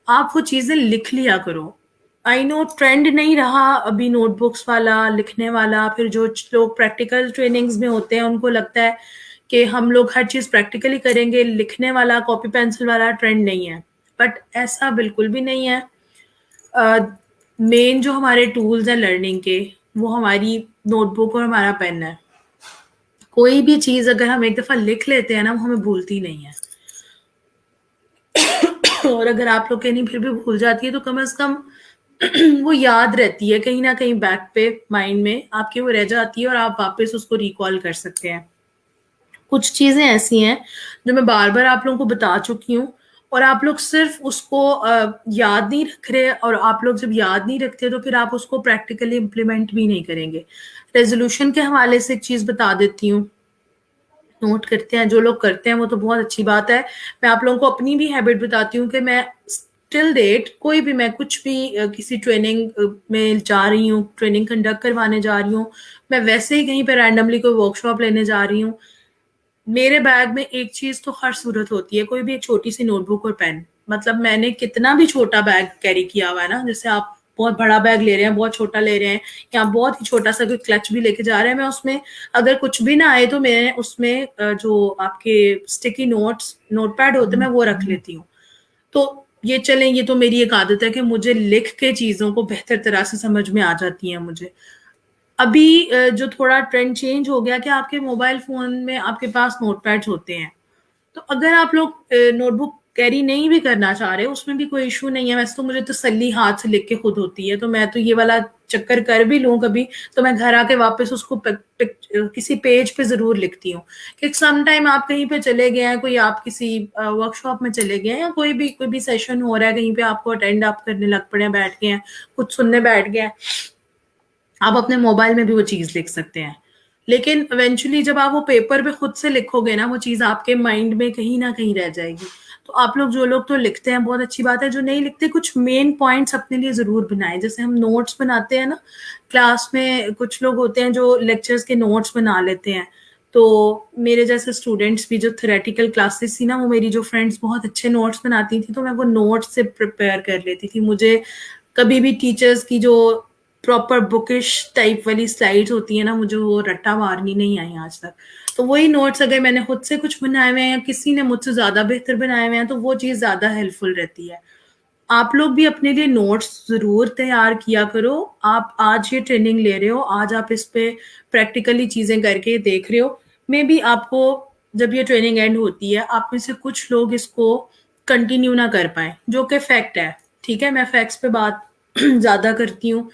आप वो चीजें लिख लिया करो। आई नो ट्रेंड नहीं रहा अभी नोटबुक्स वाला लिखने वाला, फिर जो लोग प्रैक्टिकल ट्रेनिंग्स में होते हैं उनको लगता है कि हम लोग हर चीज प्रैक्टिकली करेंगे, लिखने वाला कॉपी पेंसिल वाला ट्रेंड नहीं है, बट ऐसा बिल्कुल भी नहीं है। मेन जो हमारे टूल्स हैं लर्निंग के वो हमारी नोटबुक और हमारा पेन है। कोई भी चीज अगर हम एक दफा लिख लेते हैं ना वो हमें भूलती नहीं है। और अगर आप लोग कहीं फिर भी भूल जाती है तो कम से कम वो याद रहती है कहीं ना कहीं, बैक पे माइंड में आपके वो रह जाती है और आप वापस उसको रिकॉल कर सकते हैं। कुछ चीजें ऐसी हैं जो मैं बार बार आप लोगों को बता चुकी हूँ और आप लोग सिर्फ उसको याद नहीं रख रहे, और आप लोग जब याद नहीं रखते तो फिर आप उसको प्रैक्टिकली इम्प्लीमेंट भी नहीं करेंगे। रेजोल्यूशन के हवाले से एक चीज बता देती हूँ, नोट करते हैं जो लोग करते हैं वो तो बहुत अच्छी बात है। मैं आप लोगों को अपनी भी हैबिट बताती हूँ कि मैं टिल डेट कोई भी, मैं कुछ भी किसी ट्रेनिंग में जा रही हूँ, ट्रेनिंग कंडक्ट करवाने जा रही हूँ, मैं वैसे ही कहीं पे रैंडमली कोई वर्कशॉप लेने जा रही हूँ, मेरे बैग में एक चीज तो हर सूरत होती है, कोई भी एक छोटी सी नोटबुक और पेन। मतलब मैंने कितना भी छोटा बैग कैरी किया हुआ है ना, जैसे आप बहुत बड़ा बैग ले रहे हैं, बहुत छोटा ले रहे हैं, या बहुत ही छोटा सा कोई क्लच भी लेके जा रहे हैं, मैं उसमें अगर कुछ भी ना आए तो मैं उसमें जो आपके स्टिकी नोट्स नोटपैड होते हैं मैं वो रख लेती हूँ। तो ये चलें, ये तो मेरी एक आदत है कि मुझे लिख के चीजों को बेहतर तरह से समझ में आ जाती हैं मुझे। अभी जो थोड़ा ट्रेंड चेंज हो गया कि आपके मोबाइल फोन में आपके पास नोटपैड्स होते हैं, तो अगर आप लोग नोटबुक कैरी नहीं भी करना चाह रहे उसमें भी कोई इशू नहीं है। वैसे तो मुझे तसल्ली हाथ से लिख के खुद होती है, तो मैं तो ये वाला चक्कर कर भी लूं कभी तो मैं घर आके वापस उसको किसी पेज पे जरूर लिखती हूँ कि सम टाइम आप कहीं पे चले गए हैं, कोई आप किसी वर्कशॉप में चले गए हैं, या कोई भी सेशन हो रहा है कहीं पे आपको अटेंड आप करने लग पड़े हैं, बैठ गए हैं, कुछ सुनने बैठ गए हैं, आप अपने मोबाइल में भी वो चीज लिख सकते हैं। लेकिन इवेंचुअली जब आप वो पेपर पे खुद से लिखोगे ना वो चीज आपके माइंड में कहीं ना कहीं रह जाएगी। तो आप लोग जो लोग तो लिखते हैं बहुत अच्छी बात है, जो नहीं लिखते कुछ मेन पॉइंट्स अपने लिए जरूर बनाए, जैसे हम नोट्स बनाते हैं ना क्लास में, कुछ लोग होते हैं जो लेक्चर्स के नोट्स बना लेते हैं। तो मेरे जैसे स्टूडेंट्स भी जो थ्योरेटिकल क्लासेस थी ना, वो मेरी जो फ्रेंड्स बहुत अच्छे नोट्स बनाती थी तो मैं वो नोट्स से प्रिपेयर कर लेती थी। मुझे कभी भी टीचर्स की जो प्रॉपर बुकिश टाइप वाली स्लाइड्स होती है ना, मुझे वो रट्टा मारनी नहीं आई आज तक। तो वही नोट्स अगर मैंने खुद से कुछ बनाए हुए हैं या किसी ने मुझसे ज्यादा बेहतर बनाए हुए हैं तो वो चीज ज्यादा हेल्पफुल रहती है। आप लोग भी अपने लिए नोट्स जरूर तैयार किया करो। आप आज ये ट्रेनिंग ले रहे हो, आज आप इस पे प्रैक्टिकली चीजें करके देख रहे हो, मे बी आपको जब ये ट्रेनिंग एंड होती है आप में से कुछ लोग इसको कंटिन्यू ना कर पाए, जो कि फैक्ट है। ठीक है, मैं फैक्ट्स पे बात ज्यादा करती हूँ।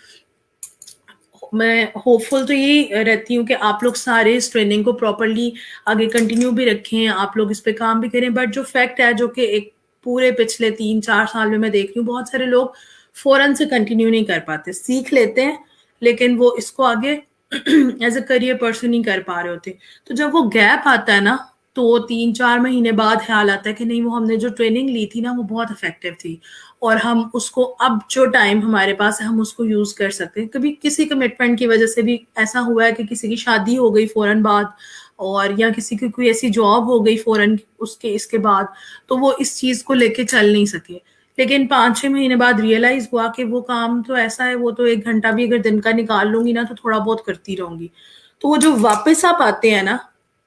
मैं होपफुल तो यही रहती हूँ कि आप लोग सारे इस ट्रेनिंग को प्रॉपरली आगे कंटिन्यू भी रखें, आप लोग इस पे काम भी करें। बट जो फैक्ट है, जो कि एक पूरे पिछले 3-4 साल में मैं देख रही हूँ, बहुत सारे लोग फौरन से कंटिन्यू नहीं कर पाते, सीख लेते हैं लेकिन वो इसको आगे एज अ करियर पर्सन नहीं कर पा रहे होते। तो जब वो गैप आता है ना, तो 3-4 महीने बाद ख्याल आता है कि नहीं, वो हमने जो ट्रेनिंग ली थी ना वो बहुत इफेक्टिव थी, और हम उसको अब जो टाइम हमारे पास है हम उसको यूज कर सकते हैं। कभी किसी कमिटमेंट की वजह से भी ऐसा हुआ है कि किसी की शादी हो गई फौरन बाद, और या किसी की कोई ऐसी जॉब हो गई फौरन उसके इसके बाद, तो वो इस चीज को लेके चल नहीं सके। लेकिन 5-6 महीने बाद रियलाइज हुआ कि वो काम तो ऐसा है, वो तो 1 घंटा भी अगर दिन का निकाल लूंगी ना तो थोड़ा बहुत करती रहूंगी। तो वो जो वापस आप आते हैं ना,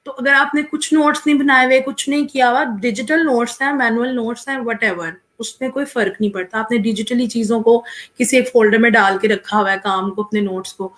तो अगर आपने कुछ नोट्स नहीं बनाए हुए, कुछ नहीं किया हुआ, डिजिटल नोट्स हैं, मैनुअल नोट्स हैं, वट एवर, उसमें कोई फर्क नहीं पड़ता। आपने डिजिटली चीजों को किसी एक फोल्डर में डाल के रखा हुआ है, काम को, अपने नोट्स को,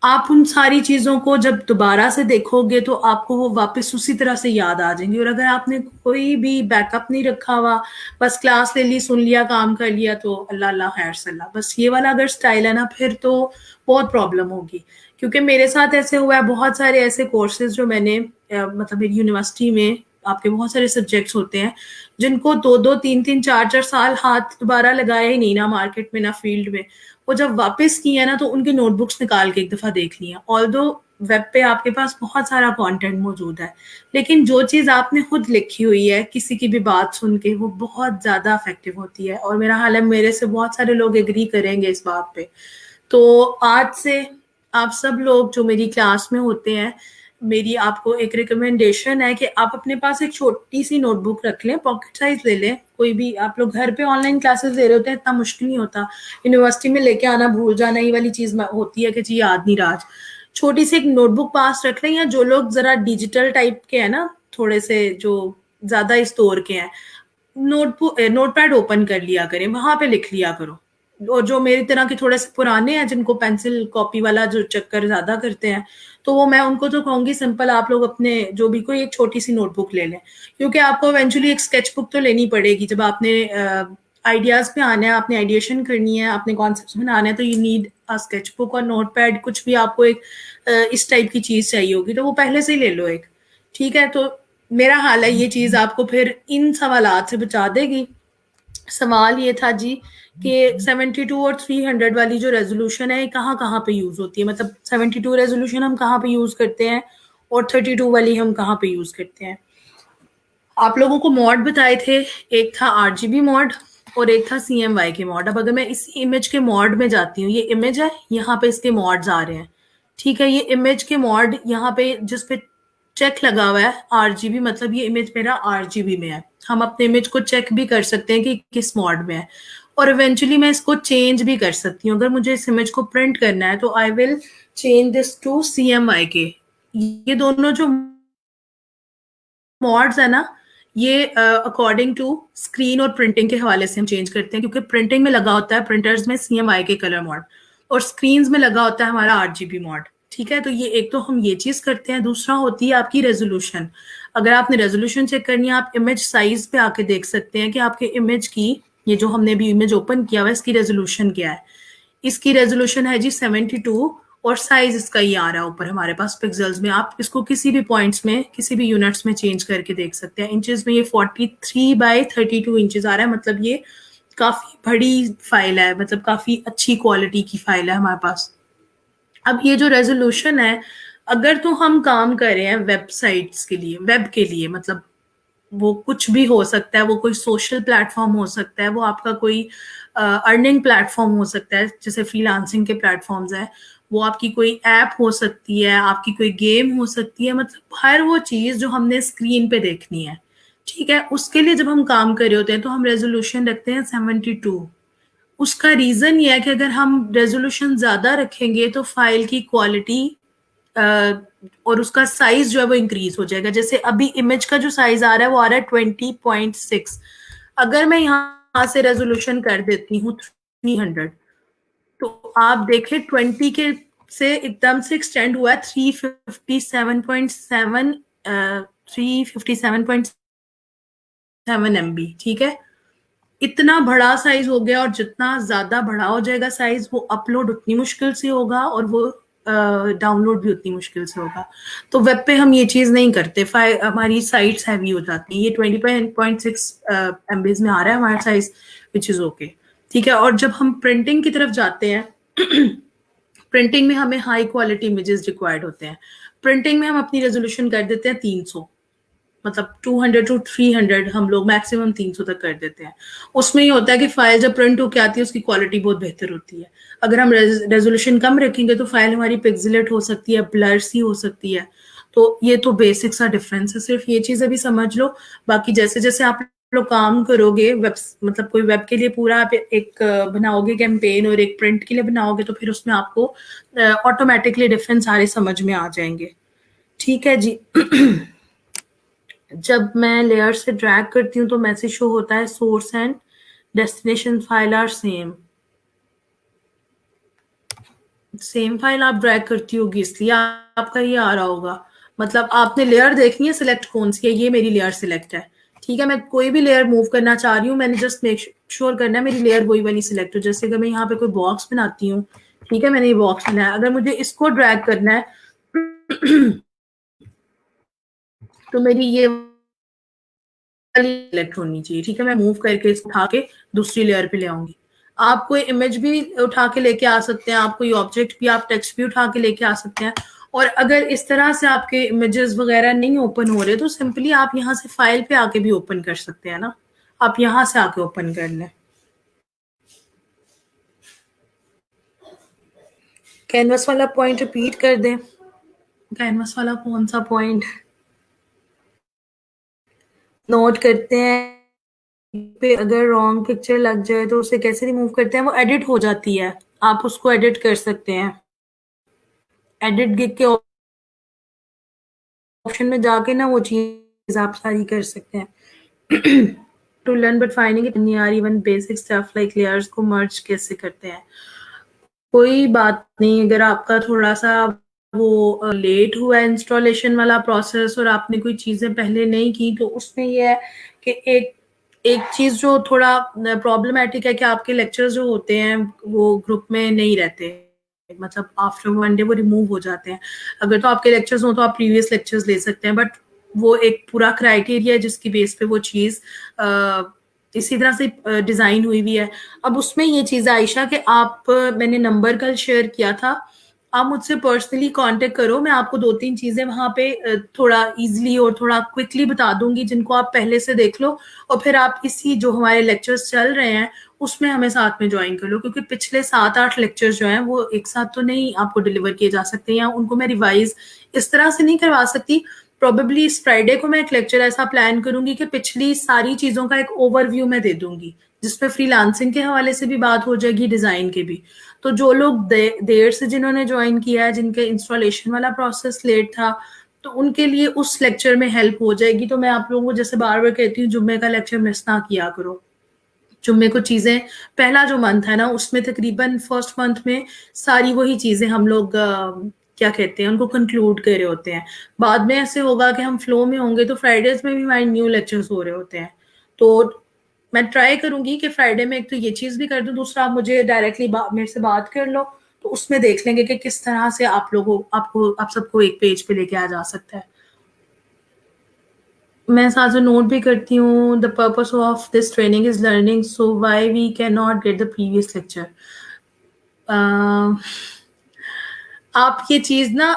आप उन सारी चीजों को जब दोबारा से देखोगे तो आपको वो वापस उसी तरह से याद आ जाएंगी। और अगर आपने कोई भी बैकअप नहीं रखा हुआ, बस क्लास ले ली, सुन लिया, काम कर लिया, तो अल्लाह अल्लाह खैर सल्ला, बस ये वाला अगर स्टाइल है ना, फिर तो बहुत प्रॉब्लम होगी। क्योंकि मेरे साथ ऐसे हुआ है, बहुत सारे ऐसे कोर्सेज जो मैंने मतलब मेरी यूनिवर्सिटी में आपके बहुत सारे सब्जेक्ट्स होते हैं जिनको 2-2 3-3 4-4 साल हाथ दोबारा लगाया ही नहीं ना मार्केट में, ना फील्ड में, वो जब वापस किया ना तो उनकी नोटबुक्स निकाल के एक दफा देख लिया। ऑल्दो वेब पे आपके पास बहुत सारा कंटेंट मौजूद है, लेकिन जो चीज आपने खुद लिखी हुई है किसी की भी बात सुन के, वो बहुत ज्यादा इफेक्टिव होती है। और मेरा हाल है, मेरे से बहुत सारे लोग एग्री करेंगे इस बात पे। तो आज से आप सब लोग जो मेरी क्लास में होते हैं, मेरी आपको एक रिकमेंडेशन है कि आप अपने पास एक छोटी सी नोटबुक रख लें, पॉकेट साइज ले लें कोई भी। आप लोग घर पे ऑनलाइन क्लासेस ले रहे होते हैं, इतना मुश्किल नहीं होता। यूनिवर्सिटी में लेके आना, भूल जाना, ये वाली चीज होती है कि जी याद नहीं रहा। छोटी सी एक नोटबुक पास रख लें, या जो लोग जरा डिजिटल टाइप के हैं ना, थोड़े से जो ज्यादा इस दौर के हैं, नोटबुक नोटपैड ओपन कर लिया करें, वहां पे लिख लिया करो। और जो मेरी तरह के थोड़े से पुराने हैं, जिनको पेंसिल कॉपी वाला जो चक्कर ज्यादा करते हैं, तो वो मैं उनको तो कहूंगी सिंपल आप लोग अपने जो भी कोई एक छोटी सी नोटबुक ले लें। क्योंकि आपको इवेंचुअली एक स्केच बुक तो लेनी पड़ेगी जब आपने आइडियाज पे आना है, आपने आइडिएशन करनी है, आपने कॉन्सेप्ट बनाने हैं, तो you need a sketch book और नोटपैड। कुछ भी आपको एक इस टाइप की चीज चाहिए होगी तो वो पहले से ही ले लो एक। ठीक है, तो मेरा हाल है ये चीज आपको फिर इन सवालात से बचा देगी। सवाल ये था जी कि 72 और 300 वाली जो रेजोल्यूशन है कहाँ कहाँ पे यूज होती है, मतलब 72 रेजोल्यूशन हम कहाँ पे यूज करते हैं और 32 वाली हम कहाँ पे यूज करते हैं। आप लोगों को मॉड बताए थे, एक था RGB मॉड और एक था CMY के मॉड। अब अगर मैं इस इमेज के मॉड में जाती हूँ, ये इमेज है, यहाँ पे इसके मॉड्स आ रहे हैं। ठीक है, ये इमेज के मॉड यहाँ पे जिस पे चेक लगा हुआ है RGB, मतलब ये इमेज मेरा RGB में है। हम अपने इमेज को चेक भी कर सकते हैं कि किस मॉड में है, और इवेंचुअली मैं इसको चेंज भी कर सकती हूँ। अगर मुझे इस इमेज को प्रिंट करना है तो I will change this to CMY K. ये दोनों जो मॉड्स है ना, ये अकॉर्डिंग टू स्क्रीन और प्रिंटिंग के हवाले से हम चेंज करते हैं, क्योंकि प्रिंटिंग में लगा होता है प्रिंटर्स में CMY के कलर मॉड, और स्क्रीन में लगा होता है हमारा RGB मॉड। ठीक है, तो ये एक तो हम ये चीज करते हैं। दूसरा होती है आपकी रेजोल्यूशन। अगर आपने रेजोल्यूशन चेक करनी है, आप इमेज साइज पे आके देख सकते हैं कि आपके इमेज की, ये जो हमने भी इमेज ओपन किया हुआ है, इसकी रेजोल्यूशन क्या है। इसकी रेजोल्यूशन है जी 72, और साइज इसका ये आ रहा है ऊपर हमारे पास पिक्सल्स में। आप इसको किसी भी पॉइंट्स में, किसी भी यूनिट्स में चेंज करके देख सकते हैं। इंचेस में ये 43/32 इंचेस आ रहा है, मतलब ये काफी बड़ी फाइल है, मतलब काफी अच्छी क्वालिटी की फाइल है हमारे पास। अब ये जो रेजोल्यूशन है, अगर तो हम काम कर रहे हैं वेबसाइट्स के लिए, वेब के लिए, मतलब वो कुछ भी हो सकता है, वो कोई सोशल प्लेटफॉर्म हो सकता है, वो आपका कोई अर्निंग प्लेटफॉर्म हो सकता है, जैसे फ्रीलांसिंग के प्लेटफॉर्म्स हैं, वो आपकी कोई ऐप हो सकती है, आपकी कोई गेम हो सकती है, मतलब हर वो चीज जो हमने स्क्रीन पे देखनी है। ठीक है, उसके लिए जब हम काम कर रहे होते हैं तो हम रेजोल्यूशन रखते हैं 72। उसका रीजन ये है कि अगर हम रेजोल्यूशन ज्यादा रखेंगे तो फाइल की क्वालिटी और उसका साइज जो है वो इंक्रीज हो जाएगा। जैसे अभी इमेज का जो साइज आ रहा है वो आ रहा है 20.6। अगर मैं यहाँ से रेजोल्यूशन कर देती हूँ 300, तो आप देखें 20 के से एकदम से एक्सटेंड हुआ है 357.7 357.7 MB। ठीक है, इतना बड़ा साइज हो गया, और जितना ज्यादा बड़ा हो जाएगा साइज, वो अपलोड उतनी मुश्किल से होगा और वो डाउनलोड भी उतनी मुश्किल से होगा। तो वेब पे हम ये चीज नहीं करते, हमारी साइट्स हैवी हो जाती है। ये 20.6 MB में आ रहा है हमारा साइज, विच इज ओके। ठीक है, और जब हम प्रिंटिंग की तरफ जाते हैं प्रिंटिंग में हमें हाई क्वालिटी इमेजेस रिक्वायर्ड होते हैं। प्रिंटिंग में हम अपनी रेजोल्यूशन कर देते हैं 300, मतलब 200 टू 300 हम लोग मैक्सिमम 300 तक कर देते हैं। उसमें ये होता है कि फाइल जब प्रिंट होके आती है उसकी क्वालिटी बहुत बेहतर होती है। अगर हम रेजोल्यूशन कम रखेंगे तो फाइल हमारी पिक्सेलेट हो सकती है, ब्लर सी हो सकती है। तो ये तो बेसिक सा डिफरेंस है, सिर्फ ये चीज अभी समझ लो। बाकी जैसे जैसे आप लोग काम करोगे, वेब मतलब कोई वेब के लिए पूरा आप एक बनाओगे कैंपेन और एक प्रिंट के लिए बनाओगे, तो फिर उसमें आपको ऑटोमेटिकली डिफरेंस सारे समझ में आ जाएंगे। ठीक है जी। जब मैं लेयर से ड्रैग करती हूँ तो मैसेज शो होता है source and destination file are same. Same file आप ड्रैग करती होगी इसलिए आपका ये आ रहा होगा। मतलब आपने लेयर देखनी है सिलेक्ट कौन सी है, ये मेरी लेयर सिलेक्ट है। ठीक है, मैं कोई भी लेयर मूव करना चाह रही हूँ, मैंने जस्ट मेक श्योर करना है मेरी लेयर वही वाली सिलेक्ट हो। जैसे कि मैं यहाँ पे कोई बॉक्स बनाती हूँ, ठीक है, मैंने ये बॉक्स बनाया, अगर मुझे इसको ड्रैग करना है तो मेरी ये सिलेक्ट होनी चाहिए। ठीक है, मैं मूव करके इसको उठा के दूसरी लेयर पे ले आऊंगी। आप कोई इमेज भी उठा के लेके आ सकते हैं, आप कोई ऑब्जेक्ट भी, आप टेक्स्ट भी उठा के लेके आ सकते हैं। और अगर इस तरह से आपके इमेजेस वगैरह नहीं ओपन हो रहे तो सिंपली आप यहाँ से फाइल पे आके भी ओपन कर सकते हैं ना, आप यहाँ से आके ओपन कर लें। कैनवस वाला पॉइंट रिपीट कर दें। कैनवस वाला कौन सा पॉइंट नोट करते हैं पे अगर रॉन्ग पिक्चर लग जाए तो उसे कैसे रिमूव करते हैं? वो एडिट हो जाती है, आप उसको एडिट कर सकते हैं। एडिट गिग के ऑप्शन में जाके ना वो चीज आप सारी कर सकते हैं। To learn but finding it नहीं आ रही, even basic stuff like layers को मर्ज कैसे करते हैं। कोई बात नहीं, अगर आपका थोड़ा सा वो लेट हुआ है इंस्टॉलेशन वाला प्रोसेस और आपने कोई चीजें पहले नहीं की, तो उसमें ये है कि एक एक चीज जो थोड़ा प्रॉब्लमेटिक है कि आपके लेक्चर्स जो होते हैं वो ग्रुप में नहीं रहते, मतलब आफ्टर वन डे वो रिमूव हो जाते हैं। अगर तो आपके लेक्चर्स हो तो आप प्रीवियस लेक्चर्स ले सकते हैं, बट वो एक पूरा क्राइटेरिया है जिसकी बेस पे वो चीज इसी तरह से डिजाइन हुई हुई है। अब उसमें ये चीज आयशा कि आप मैंने नंबर कल शेयर किया था, आप मुझसे पर्सनली कांटेक्ट करो, मैं आपको 2-3 चीजें वहां पे थोड़ा इजीली और थोड़ा क्विकली बता दूंगी जिनको आप पहले से देख लो, और फिर आप इसी जो हमारे लेक्चर्स चल रहे हैं उसमें हमें साथ में ज्वाइन कर लो, क्योंकि पिछले 7-8 लेक्चर्स जो हैं वो एक साथ तो नहीं आपको डिलीवर किए जा सकते, या उनको मैं रिवाइज इस तरह से नहीं करवा सकती। प्रोबेबली इस फ्राइडे को मैं एक लेक्चर ऐसा प्लान करूंगी कि पिछली सारी चीजों का एक ओवरव्यू मैं दे दूंगी, जिसपे फ्रीलांसिंग के हवाले से भी बात हो जाएगी, डिजाइन के भी। तो जो लोग देर से जिन्होंने ज्वाइन किया है, जिनके इंस्टॉलेशन वाला प्रोसेस लेट था, तो उनके लिए उस लेक्चर में हेल्प हो जाएगी। तो मैं आप लोगों को जैसे बार बार कहती हूँ, जुम्मे का लेक्चर मिस ना किया करो। जुम्मे को चीजें, पहला जो मंथ है ना उसमें तकरीबन फर्स्ट मंथ में सारी वही चीजें हम लोग क्या कहते हैं उनको कंक्लूड कर रहे होते हैं। बाद में ऐसे होगा कि हम फ्लो में होंगे तो फ्राइडेज में भी हमारे न्यू लेक्चर्स हो रहे होते हैं। तो मैं ट्राई करूंगी कि फ्राइडे में एक तो ये चीज भी कर दूं, दूसरा आप मुझे डायरेक्टली मेरे से बात कर लो, तो उसमें देख लेंगे कि किस तरह से आप सबको एक पेज पे लेके आ जा सकता है। मैं साथ में नोट भी करती हूँ, the purpose of this training is learning, so why we can not get the previous lecture. आप ये चीज ना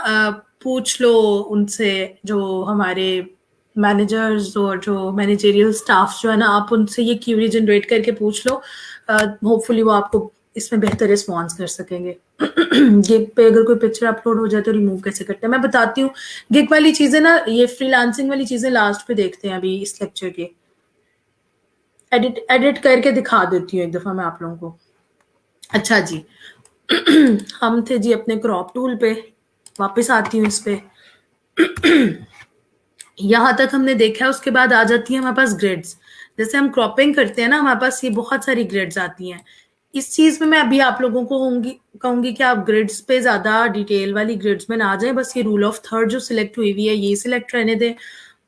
पूछ लो उनसे, जो हमारे मैनेजर्स और जो मैनेजरियल स्टाफ जो है ना, आप उनसे ये क्यूरी जनरेट करके पूछ लो, होपफुली वो आपको इसमें बेहतर रिस्पॉन्स कर सकेंगे। गिग पे अगर कोई पिक्चर अपलोड हो जाए तो रिमूव कैसे करते हैं मैं बताती हूँ। गिग वाली चीजें ना, ये फ्रीलांसिंग वाली चीजें लास्ट पे देखते हैं अभी इस लेक्चर के। एडिट करके दिखा देती हूँ एक दफा मैं आप लोगों को। अच्छा जी। हम थे जी अपने क्रॉप टूल पे, वापस आती हूँ इस पे। यहां तक हमने देखा है, उसके बाद आ जाती है हमारे पास ग्रिड्स। जैसे हम क्रॉपिंग करते हैं ना, हमारे पास ये बहुत सारी ग्रिड्स आती हैं। इस चीज में मैं अभी आप लोगों को कहूंगी कि आप ग्रिड्स पे ज्यादा डिटेल वाली ग्रिड्स में ना जाएं, बस ये रूल ऑफ थर्ड जो सिलेक्ट हुई हुई है ये सिलेक्ट रहने दें।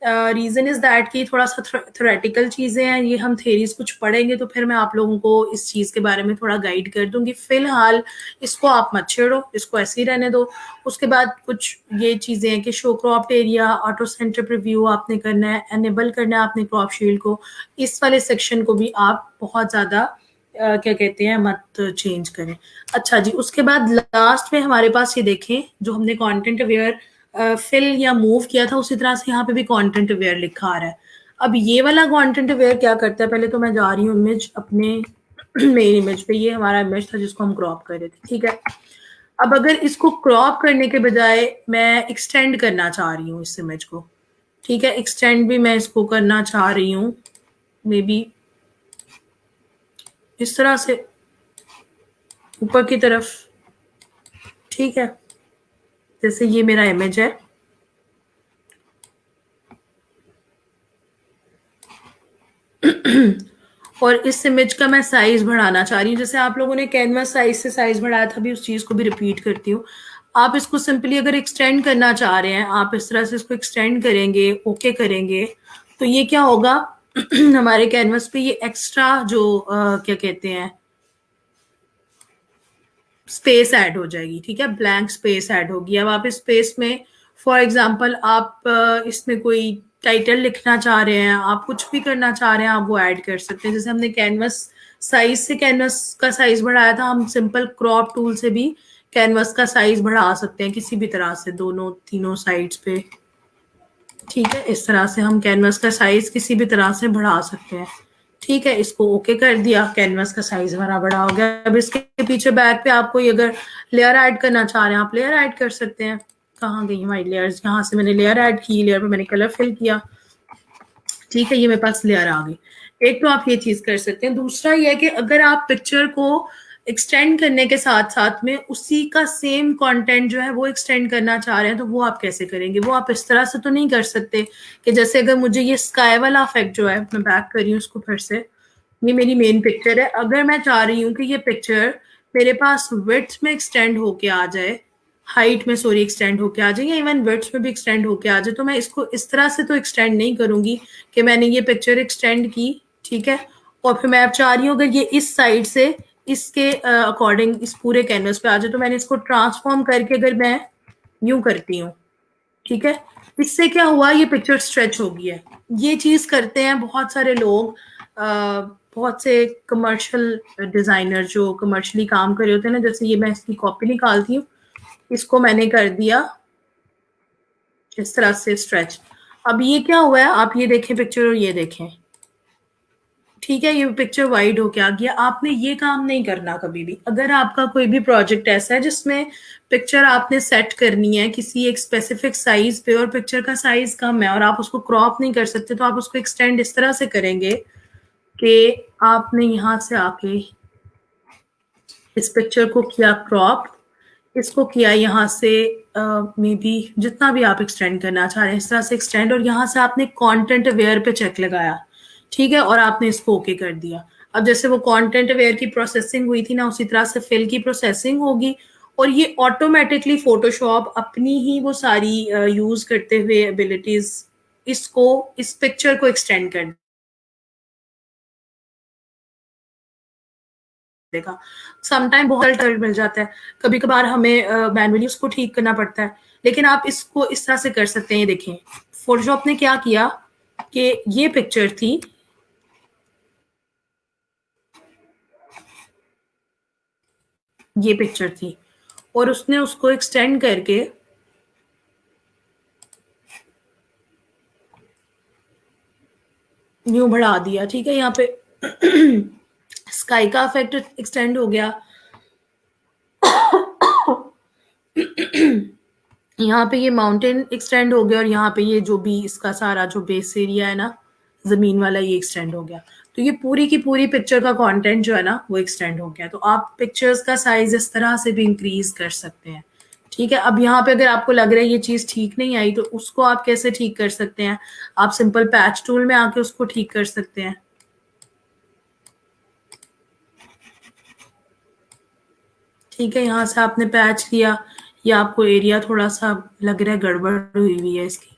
रीजन इज दैट कि थोड़ा सा थ्योरेटिकल चीजें हैं, ये हम थेरीज कुछ पढ़ेंगे तो फिर मैं आप लोगों को इस चीज के बारे में थोड़ा गाइड कर दूंगी। फिलहाल इसको आप मत छेड़ो, इसको ऐसे ही रहने दो। उसके बाद कुछ ये चीजें हैं कि show cropped area, auto centre preview आपने करना है, एनेबल करना है आपने क्रॉप शील्ड को। इस वाले सेक्शन को भी आप बहुत ज्यादा क्या कहते हैं, मत चेंज करें। अच्छा जी, उसके बाद लास्ट में हमारे पास ये देखें, जो हमने कंटेंट अवेयर फिल या मूव किया था, उसी तरह से यहाँ पे भी कंटेंट अवेयर लिखा आ रहा है। अब ये वाला कंटेंट अवेयर क्या करता है, पहले तो मैं जा रही हूँ इमेज अपने मेन इमेज पे, ये हमारा इमेज था जिसको हम क्रॉप कर रहे थे, ठीक है। अब अगर इसको क्रॉप करने के बजाय मैं एक्सटेंड करना चाह रही हूँ इस इमेज को, ठीक है, एक्सटेंड भी मैं इसको करना चाह रही हूँ, मे बी इस तरह से ऊपर की तरफ, ठीक है, जैसे ये मेरा इमेज है। और इस इमेज का मैं साइज बढ़ाना चाह रही हूँ, जैसे आप लोगों ने कैनवास साइज से साइज बढ़ाया था, भी उस चीज को भी रिपीट करती हूँ। आप इसको सिंपली अगर एक्सटेंड करना चाह रहे हैं, आप इस तरह से इसको एक्सटेंड करेंगे, ओके करेंगे, तो ये क्या होगा हमारे कैनवास पे ये एक्स्ट्रा जो क्या कहते हैं, स्पेस ऐड हो जाएगी, ठीक है, ब्लैंक स्पेस ऐड होगी। अब आप इस स्पेस में फॉर एग्जांपल आप इसमें कोई टाइटल लिखना चाह रहे हैं, आप कुछ भी करना चाह रहे हैं, आप वो ऐड कर सकते हैं। जैसे हमने कैनवस साइज से कैनवस का साइज बढ़ाया था, हम सिंपल क्रॉप टूल से भी कैनवस का साइज बढ़ा सकते हैं किसी भी तरह से, दोनों तीनों साइड्स पे, ठीक है। इस तरह से हम कैनवस का साइज किसी भी तरह से बढ़ा सकते हैं, ठीक है। इसको ओके कर दिया, कैनवस का साइज हमारा बड़ा हो गया। अब इसके पीछे बैक पे आप कोई अगर लेयर ऐड करना चाह रहे हैं, आप लेयर ऐड कर सकते हैं। कहाँ गई हमारी लेयर्स, यहाँ से मैंने लेयर ऐड की, लेयर पे मैंने कलर फिल किया, ठीक है, ये मेरे पास लेयर आ गई। एक तो आप ये चीज कर सकते हैं। दूसरा ये है कि अगर आप पिक्चर को एक्सटेंड करने के साथ साथ में उसी का सेम कंटेंट जो है वो एक्सटेंड करना चाह रहे हैं, तो वो आप कैसे करेंगे? वो आप इस तरह से तो नहीं कर सकते कि जैसे अगर मुझे ये स्काई वाला इफेक्ट जो है, मैं बैक कर रही हूँ उसको फिर से, ये मेरी मेन पिक्चर है। अगर मैं चाह रही हूँ कि ये पिक्चर मेरे पास विड्थ में एक्सटेंड होके आ जाए, हाइट में सॉरी एक्सटेंड होके आ जाए, या इवन विड्थ में भी एक्सटेंड होके आ जाए, तो मैं इसको इस तरह से तो एक्सटेंड नहीं करूंगी कि मैंने ये पिक्चर एक्सटेंड की, ठीक है, और फिर मैं अब चाह रही हूँ अगर ये इस साइड से इसके अकॉर्डिंग इस पूरे कैनवस पे आ जाए, तो मैंने इसको ट्रांसफॉर्म करके अगर मैं यूं करती हूँ, ठीक है, इससे क्या हुआ, ये पिक्चर स्ट्रेच हो गई है। ये चीज करते हैं बहुत सारे लोग, बहुत से कमर्शियल डिजाइनर जो कमर्शियली काम कर रहे होते हैं ना, जैसे ये मैं इसकी कॉपी निकालती हूँ, इसको मैंने कर दिया इस तरह से स्ट्रेच। अब ये क्या हुआ है, आप ये देखें पिक्चर और ये देखें, ठीक है, ये पिक्चर वाइड होके आ गया। आपने ये काम नहीं करना कभी भी। अगर आपका कोई भी प्रोजेक्ट ऐसा है जिसमें पिक्चर आपने सेट करनी है किसी एक स्पेसिफिक साइज पे और पिक्चर का साइज कम है और आप उसको क्रॉप नहीं कर सकते, तो आप उसको एक्सटेंड इस तरह से करेंगे कि आपने यहाँ से आके इस पिक्चर को किया क्रॉप, इसको किया यहाँ से मे बी जितना भी आप एक्सटेंड करना चाह रहे हैं इस तरह से एक्सटेंड, और यहाँ से आपने कंटेंट अवेयर पे चेक लगाया, ठीक है, और आपने इसको ओके कर दिया। अब जैसे वो कंटेंट अवेयर की प्रोसेसिंग हुई थी ना, उसी तरह से फिल की प्रोसेसिंग होगी, और ये ऑटोमेटिकली फोटोशॉप अपनी ही वो सारी यूज करते हुए एबिलिटीज इसको इस पिक्चर को एक्सटेंड कर देगा। समटाइम बहुत टर्न मिल जाता है, कभी कभार हमें मैनुअली उसको ठीक करना पड़ता है, लेकिन आप इसको इस तरह से कर सकते हैं। ये देखें, फोटोशॉप ने क्या किया कि ये पिक्चर थी, ये पिक्चर थी, और उसने उसको एक्सटेंड करके न्यू बढ़ा दिया, ठीक है। यहाँ पे स्काई का इफेक्ट एक्सटेंड हो गया, यहाँ पे ये माउंटेन एक्सटेंड हो गया, और यहाँ पे ये जो भी इसका सारा जो बेस एरिया है ना, जमीन वाला, ये एक्सटेंड हो गया। तो ये पूरी की पूरी पिक्चर का कंटेंट जो है ना वो एक्सटेंड हो गया। तो आप पिक्चर्स का साइज इस तरह से भी इंक्रीज कर सकते हैं, ठीक है। अब यहाँ पे अगर आपको लग रहा है ये चीज ठीक नहीं आई, तो उसको आप कैसे ठीक कर सकते हैं? आप सिंपल पैच टूल में आके उसको ठीक कर सकते हैं, ठीक है। यहाँ से आपने पैच किया, या आपको एरिया थोड़ा सा लग रहा है गड़बड़ हुई हुई है इसकी,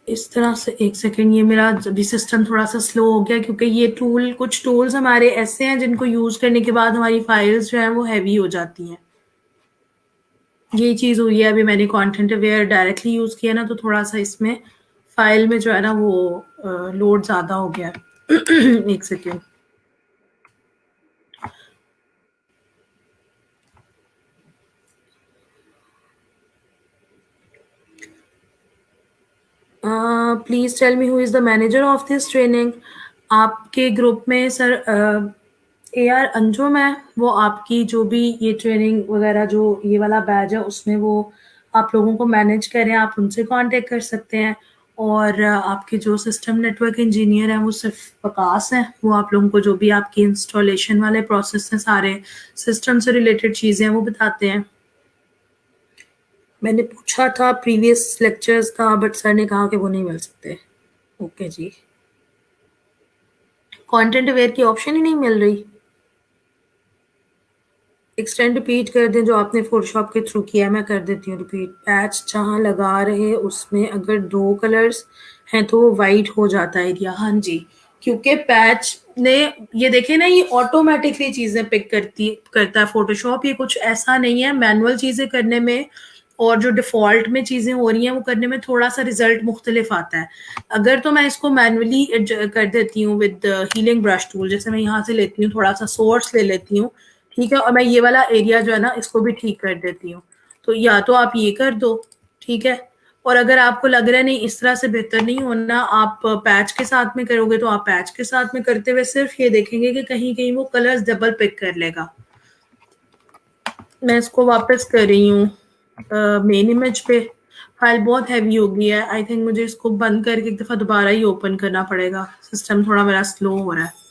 इस तरह से, एक सेकेंड, ये मेरा अभी सिस्टम थोड़ा सा स्लो हो गया क्योंकि ये टूल, कुछ टूल्स हमारे ऐसे हैं जिनको यूज करने के बाद हमारी फाइल्स जो है वो हैवी हो जाती हैं। ये चीज हुई है, अभी मैंने कंटेंट अवेयर डायरेक्टली यूज किया ना, तो थोड़ा सा इसमें फाइल में जो है ना वो लोड ज्यादा हो गया है। एक second. Please tell me who is the manager of this training. आपके ग्रुप में सर ए आर अंजुम है, वो आपकी जो भी ये ट्रेनिंग वगैरह जो ये वाला बैच है उसमें वो आप लोगों को मैनेज करें, आप उनसे कांटेक्ट कर सकते हैं। और आपके जो सिस्टम नेटवर्क इंजीनियर हैं वो सिर्फ वकास हैं, वो आप लोगों को जो भी आपकी इंस्टॉलेशन वाले प्रोसेस हैं, सारे सिस्टम से रिलेटेड चीज़ें हैं वो बताते हैं। मैंने पूछा था प्रीवियस लेक्चर्स का, बट सर ने कहा कि वो नहीं मिल सकते। ओके जी। कंटेंट अवेयर की ऑप्शन ही नहीं मिल रही। एक्सटेंड रिपीट कर दें जो आपने फोटोशॉप के थ्रू किया है, मैं कर देती हूँ रिपीट। पैच जहाँ लगा रहे उसमें अगर 2 कलर्स हैं तो वो वाइट हो जाता है एरिया। हाँ जी, क्योंकि पैच ने, ये देखे ना, ये ऑटोमेटिकली चीजें पिक करता है फोटोशॉप। ये कुछ ऐसा नहीं है, मैनुअल चीजें करने में और जो डिफॉल्ट में चीजें हो रही हैं वो करने में थोड़ा सा रिजल्ट मुख्तलिफ आता है। अगर तो मैं इसको मैनुअली कर देती हूँ विद हीलिंग ब्रश टूल, जैसे मैं यहाँ से लेती हूँ, थोड़ा सा सोर्स ले लेती हूँ, ठीक है, और मैं ये वाला एरिया जो है ना इसको भी ठीक कर देती हूँ, तो या तो आप ये कर दो, ठीक है। और अगर आपको लग रहा है नहीं इस तरह से बेहतर नहीं होना, आप पैच के साथ में करोगे, तो आप पैच के साथ में करते हुए सिर्फ ये देखेंगे कि कहीं कहीं वो कलर्स डबल पिक कर लेगा। मैं इसको वापस कर रही हूँ मेन इमेज पे। फाइल बहुत हैवी हो गई है, आई थिंक मुझे इसको बंद करके एक दफा दोबारा ही ओपन करना पड़ेगा, सिस्टम थोड़ा मेरा स्लो हो रहा है।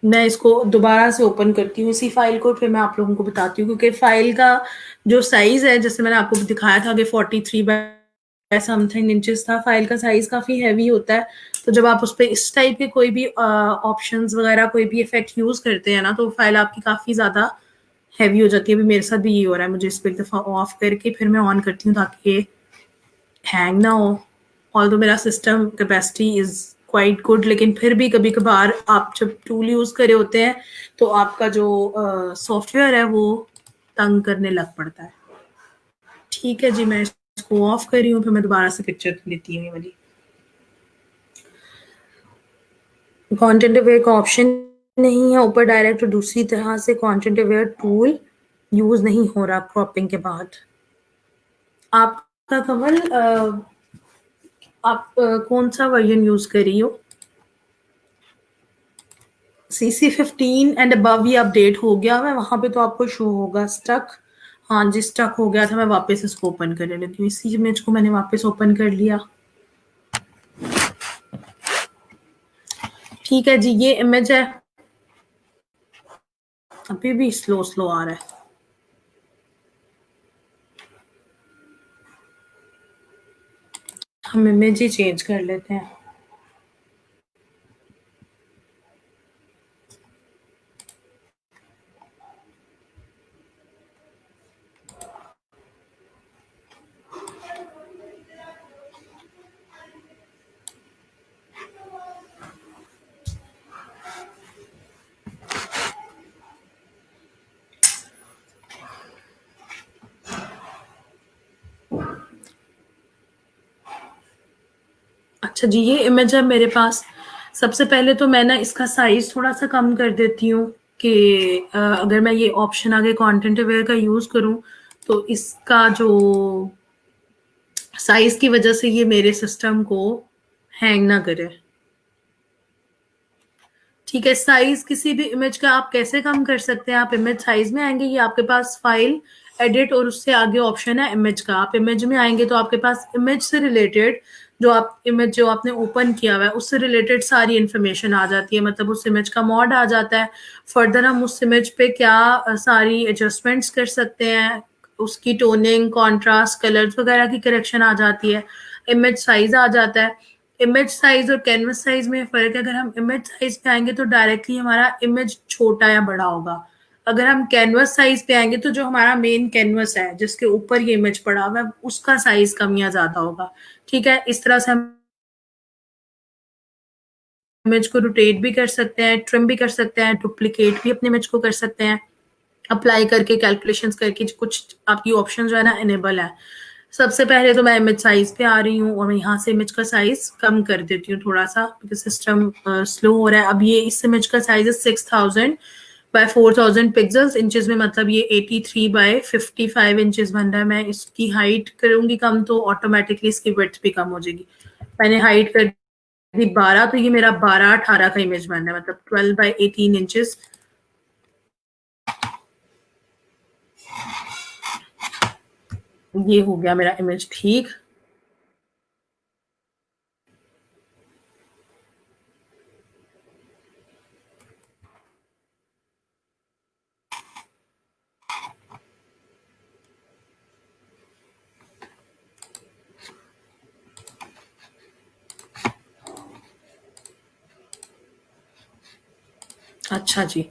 मैं इसको दोबारा से ओपन करती हूँ इसी फाइल को, फिर मैं आप लोगों को बताती हूँ, क्योंकि फाइल का जो साइज है, जैसे मैंने आपको दिखाया था कि 43 बाय समथिंग इंचेस था, फाइल का साइज काफी हैवी होता है। तो जब आप उस पर इस टाइप के कोई भी ऑप्शंस वगैरह कोई भी इफेक्ट यूज करते हैं ना, तो फाइल आपकी काफी ज्यादा हैवी हो जाती है। अभी मेरे साथ भी ये हो रहा है, मुझे इस पर एक दफा ऑफ करके फिर मैं ऑन करती हूँ ताकि ये हैंग ना हो। ऑल्दो मेरा system capacity is quite good, लेकिन फिर भी कभी कभार आप जब टूल यूज करे होते हैं तो आपका जो सॉफ्टवेयर है वो तंग करने लग पड़ता है। ठीक है जी, मैं इसको ऑफ कर रही हूँ, फिर मैं दोबारा से पिक्चर लेती हूँ ये वाली। कंटेंट अवेयर का ऑप्शन नहीं है ऊपर डायरेक्ट, और दूसरी तरह से कंटेंट अवेयर टूल यूज नहीं हो रहा क्रॉपिंग के बाद। आपका कमल आप कौन सा वर्जन यूज कर रही हो? CC15 एंड अबव ये अपडेट हो गया है, वहां पे तो आपको शो होगा स्टक। हाँ जी, स्टक हो गया था, मैं वापस इसको ओपन करने लगी हूँ। इसी इमेज को मैंने वापस ओपन कर लिया। ठीक है जी, ये इमेज है, अभी भी स्लो स्लो आ रहा है। हम इमेज ही चेंज कर लेते हैं। अच्छा जी, ये इमेज है मेरे पास। सबसे पहले तो मैं ना इसका साइज थोड़ा सा कम कर देती हूँ कि अगर मैं ये ऑप्शन आगे कंटेंट अवेयर का यूज करूँ तो इसका जो साइज की वजह से ये मेरे सिस्टम को हैंग ना करे। ठीक है, साइज किसी भी इमेज का आप कैसे कम कर सकते हैं? आप इमेज साइज में आएंगे, ये आपके पास फाइल एडिट और उससे आगे ऑप्शन है इमेज का। आप इमेज में आएंगे तो आपके पास इमेज से रिलेटेड जो आप इमेज जो आपने ओपन किया हुआ है उससे रिलेटेड सारी इंफॉर्मेशन आ जाती है, मतलब उस इमेज का मॉड आ जाता है। फर्दर हम उस इमेज पे क्या सारी एडजस्टमेंट्स कर सकते हैं, उसकी टोनिंग, कॉन्ट्रास्ट, कलर्स वगैरह की करेक्शन आ जाती है। इमेज साइज आ जाता है। इमेज साइज और कैनवस साइज में फर्क है। अगर हम इमेज साइज पे आएंगे तो डायरेक्टली हमारा इमेज छोटा या बड़ा होगा। अगर हम कैनवस साइज पे आएंगे तो जो हमारा मेन कैनवस है जिसके ऊपर ये इमेज पड़ा हुआ है उसका साइज कम या ज्यादा होगा। ठीक है, इस तरह से हम इमेज को रोटेट भी कर सकते हैं, ट्रिम भी कर सकते हैं, डुप्लीकेट भी अपने इमेज को कर सकते हैं, अप्लाई करके कैलकुलेशंस करके कुछ आपकी ऑप्शन जो है ना इनेबल है। सबसे पहले तो मैं इमेज साइज पे आ रही हूँ और मैं यहाँ से इमेज का साइज कम कर देती हूँ थोड़ा सा, क्योंकि सिस्टम स्लो हो रहा है। अब ये इस इमेज का साइज है 6000 बाय 4000 पिक्सल्स इंचेस में, मतलब ये 83 बाय 55 इंचेस बन रहा है। मैं इसकी हाइट करूंगी कम तो ऑटोमेटिकली इसकी विड्थ भी कम हो जाएगी। मैंने हाइट कर दी 12, तो ये मेरा 12-18 का इमेज बन रहा है, मतलब 12 बाय 18 इंचेस। ये हो गया मेरा इमेज ठीक। अच्छा जी,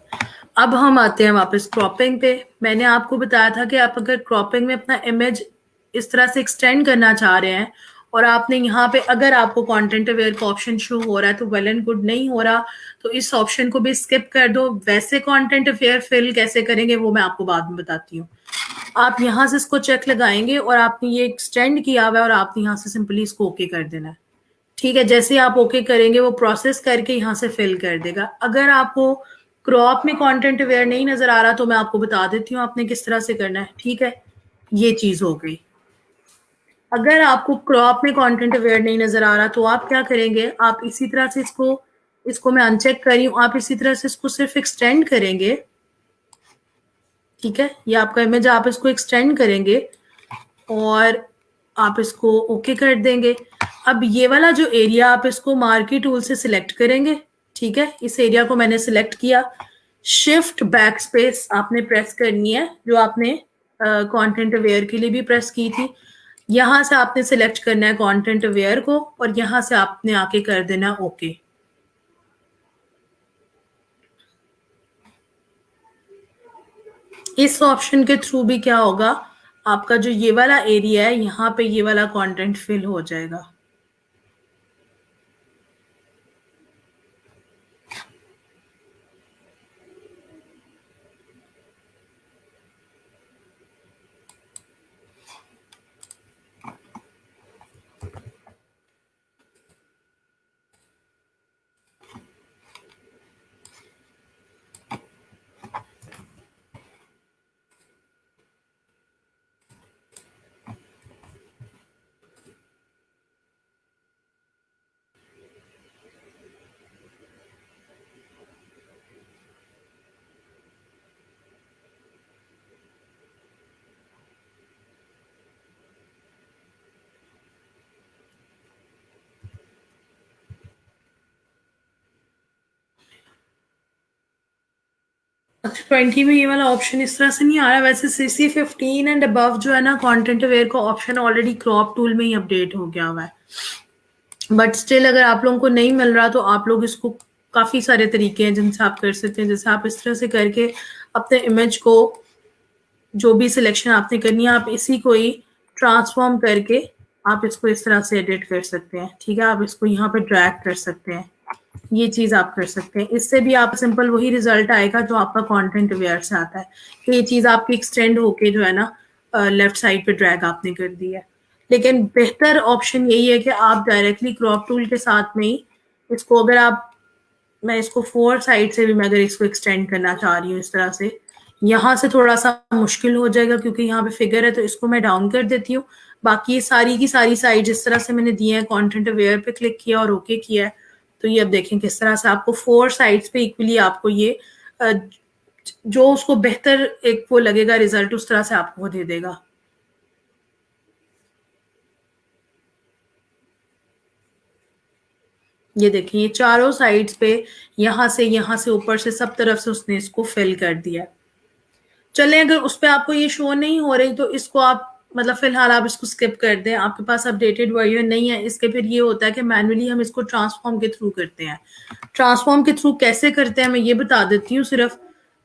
अब हम आते हैं वापस क्रॉपिंग पे। मैंने आपको बताया था कि आप अगर क्रॉपिंग में अपना इमेज इस तरह से एक्सटेंड करना चाह रहे हैं और आपने यहाँ पे अगर आपको कंटेंट अवेयर का ऑप्शन शो हो रहा है तो वेल एंड गुड, नहीं हो रहा तो इस ऑप्शन को भी स्किप कर दो। वैसे कंटेंट अवेयर फिल कैसे करेंगे वो मैं आपको बाद में बताती हूँ। आप यहाँ से इसको चेक लगाएंगे और आपने ये एक्सटेंड किया हुआ है और आपने यहाँ से सिंपली इसको ओके कर देना है। ठीक है, जैसे ही आप ओके करेंगे वो प्रोसेस करके यहाँ से फिल कर देगा। अगर आपको क्रॉप में कंटेंट अवेयर नहीं नजर आ रहा तो मैं आपको बता देती हूँ आपने किस तरह से करना है। ठीक है, ये चीज हो गई। अगर आपको क्रॉप में कंटेंट अवेयर नहीं नजर आ रहा तो आप क्या करेंगे, आप इसी तरह से इसको मैं अनचेक कर रही हूँ, आप इसी तरह से इसको सिर्फ एक्सटेंड करेंगे। ठीक है, ये आपका इमेज, आप इसको एक्सटेंड करेंगे और आप इसको ओके कर देंगे। अब ये वाला जो एरिया आप इसको मार्की टूल से सिलेक्ट करेंगे। ठीक है, इस एरिया को मैंने सिलेक्ट किया। शिफ्ट बैक स्पेस आपने प्रेस करनी है, जो आपने कंटेंट अवेयर के लिए भी प्रेस की थी। यहां से आपने सिलेक्ट करना है कंटेंट अवेयर को और यहां से आपने आके कर देना ओके। इस ऑप्शन के थ्रू भी क्या होगा, आपका जो ये वाला एरिया है यहाँ पे ये वाला कंटेंट फिल हो जाएगा। अच्छा, 20 में ये वाला ऑप्शन इस तरह से नहीं आ रहा। वैसे CC 15 एंड अबव जो है ना कंटेंट अवेयर का ऑप्शन ऑलरेडी क्रॉप टूल में ही अपडेट हो गया हुआ है, बट स्टिल अगर आप लोगों को नहीं मिल रहा तो आप लोग इसको, काफी सारे तरीके हैं जिनसे आप कर सकते हैं। जैसे आप इस तरह से करके अपने इमेज को, जो भी सिलेक्शन आपने करनी है, आप इसी को ही ट्रांसफॉर्म करके आप इसको इस तरह से एडिट कर सकते हैं। ठीक है, आप इसको यहाँ पे ड्रैग कर सकते हैं, ये चीज आप कर सकते हैं। इससे भी आप सिंपल वही रिजल्ट आएगा जो आपका कंटेंट अवेयर से आता है। तो ये चीज आपकी एक्सटेंड होके जो है ना लेफ्ट साइड पे ड्रैग आपने कर दी है। लेकिन बेहतर ऑप्शन यही है कि आप डायरेक्टली क्रॉप टूल के साथ में ही इसको, अगर आप, मैं इसको 4 साइड से भी मैं अगर इसको एक्सटेंड करना चाह रही हूँ इस तरह से, यहाँ से थोड़ा सा मुश्किल हो जाएगा क्योंकि यहाँ पे फिगर है, तो इसको मैं डाउन कर देती हूँ। बाकी सारी की सारी साइड जिस तरह से मैंने दिए हैं, कंटेंट अवेयर पे क्लिक किया और ओके किया है, तो ये अब देखें किस तरह से आपको 4 साइड्स पे इक्वली आपको ये जो उसको बेहतर एक वो लगेगा रिजल्ट, उस तरह से आपको दे देगा। ये देखिए, ये चारों साइड्स पे यहाँ से ऊपर से सब तरफ से उसने इसको फिल कर दिया। चलें, अगर उस पर आपको ये शो नहीं हो रही तो इसको आप, मतलब फिलहाल आप इसको स्किप कर दें, आपके पास अपडेटेड वर्जन नहीं है इसके। फिर ये होता है कि मैनुअली हम इसको ट्रांसफॉर्म के थ्रू करते हैं। ट्रांसफॉर्म के थ्रू कैसे करते हैं मैं ये बता देती हूँ सिर्फ।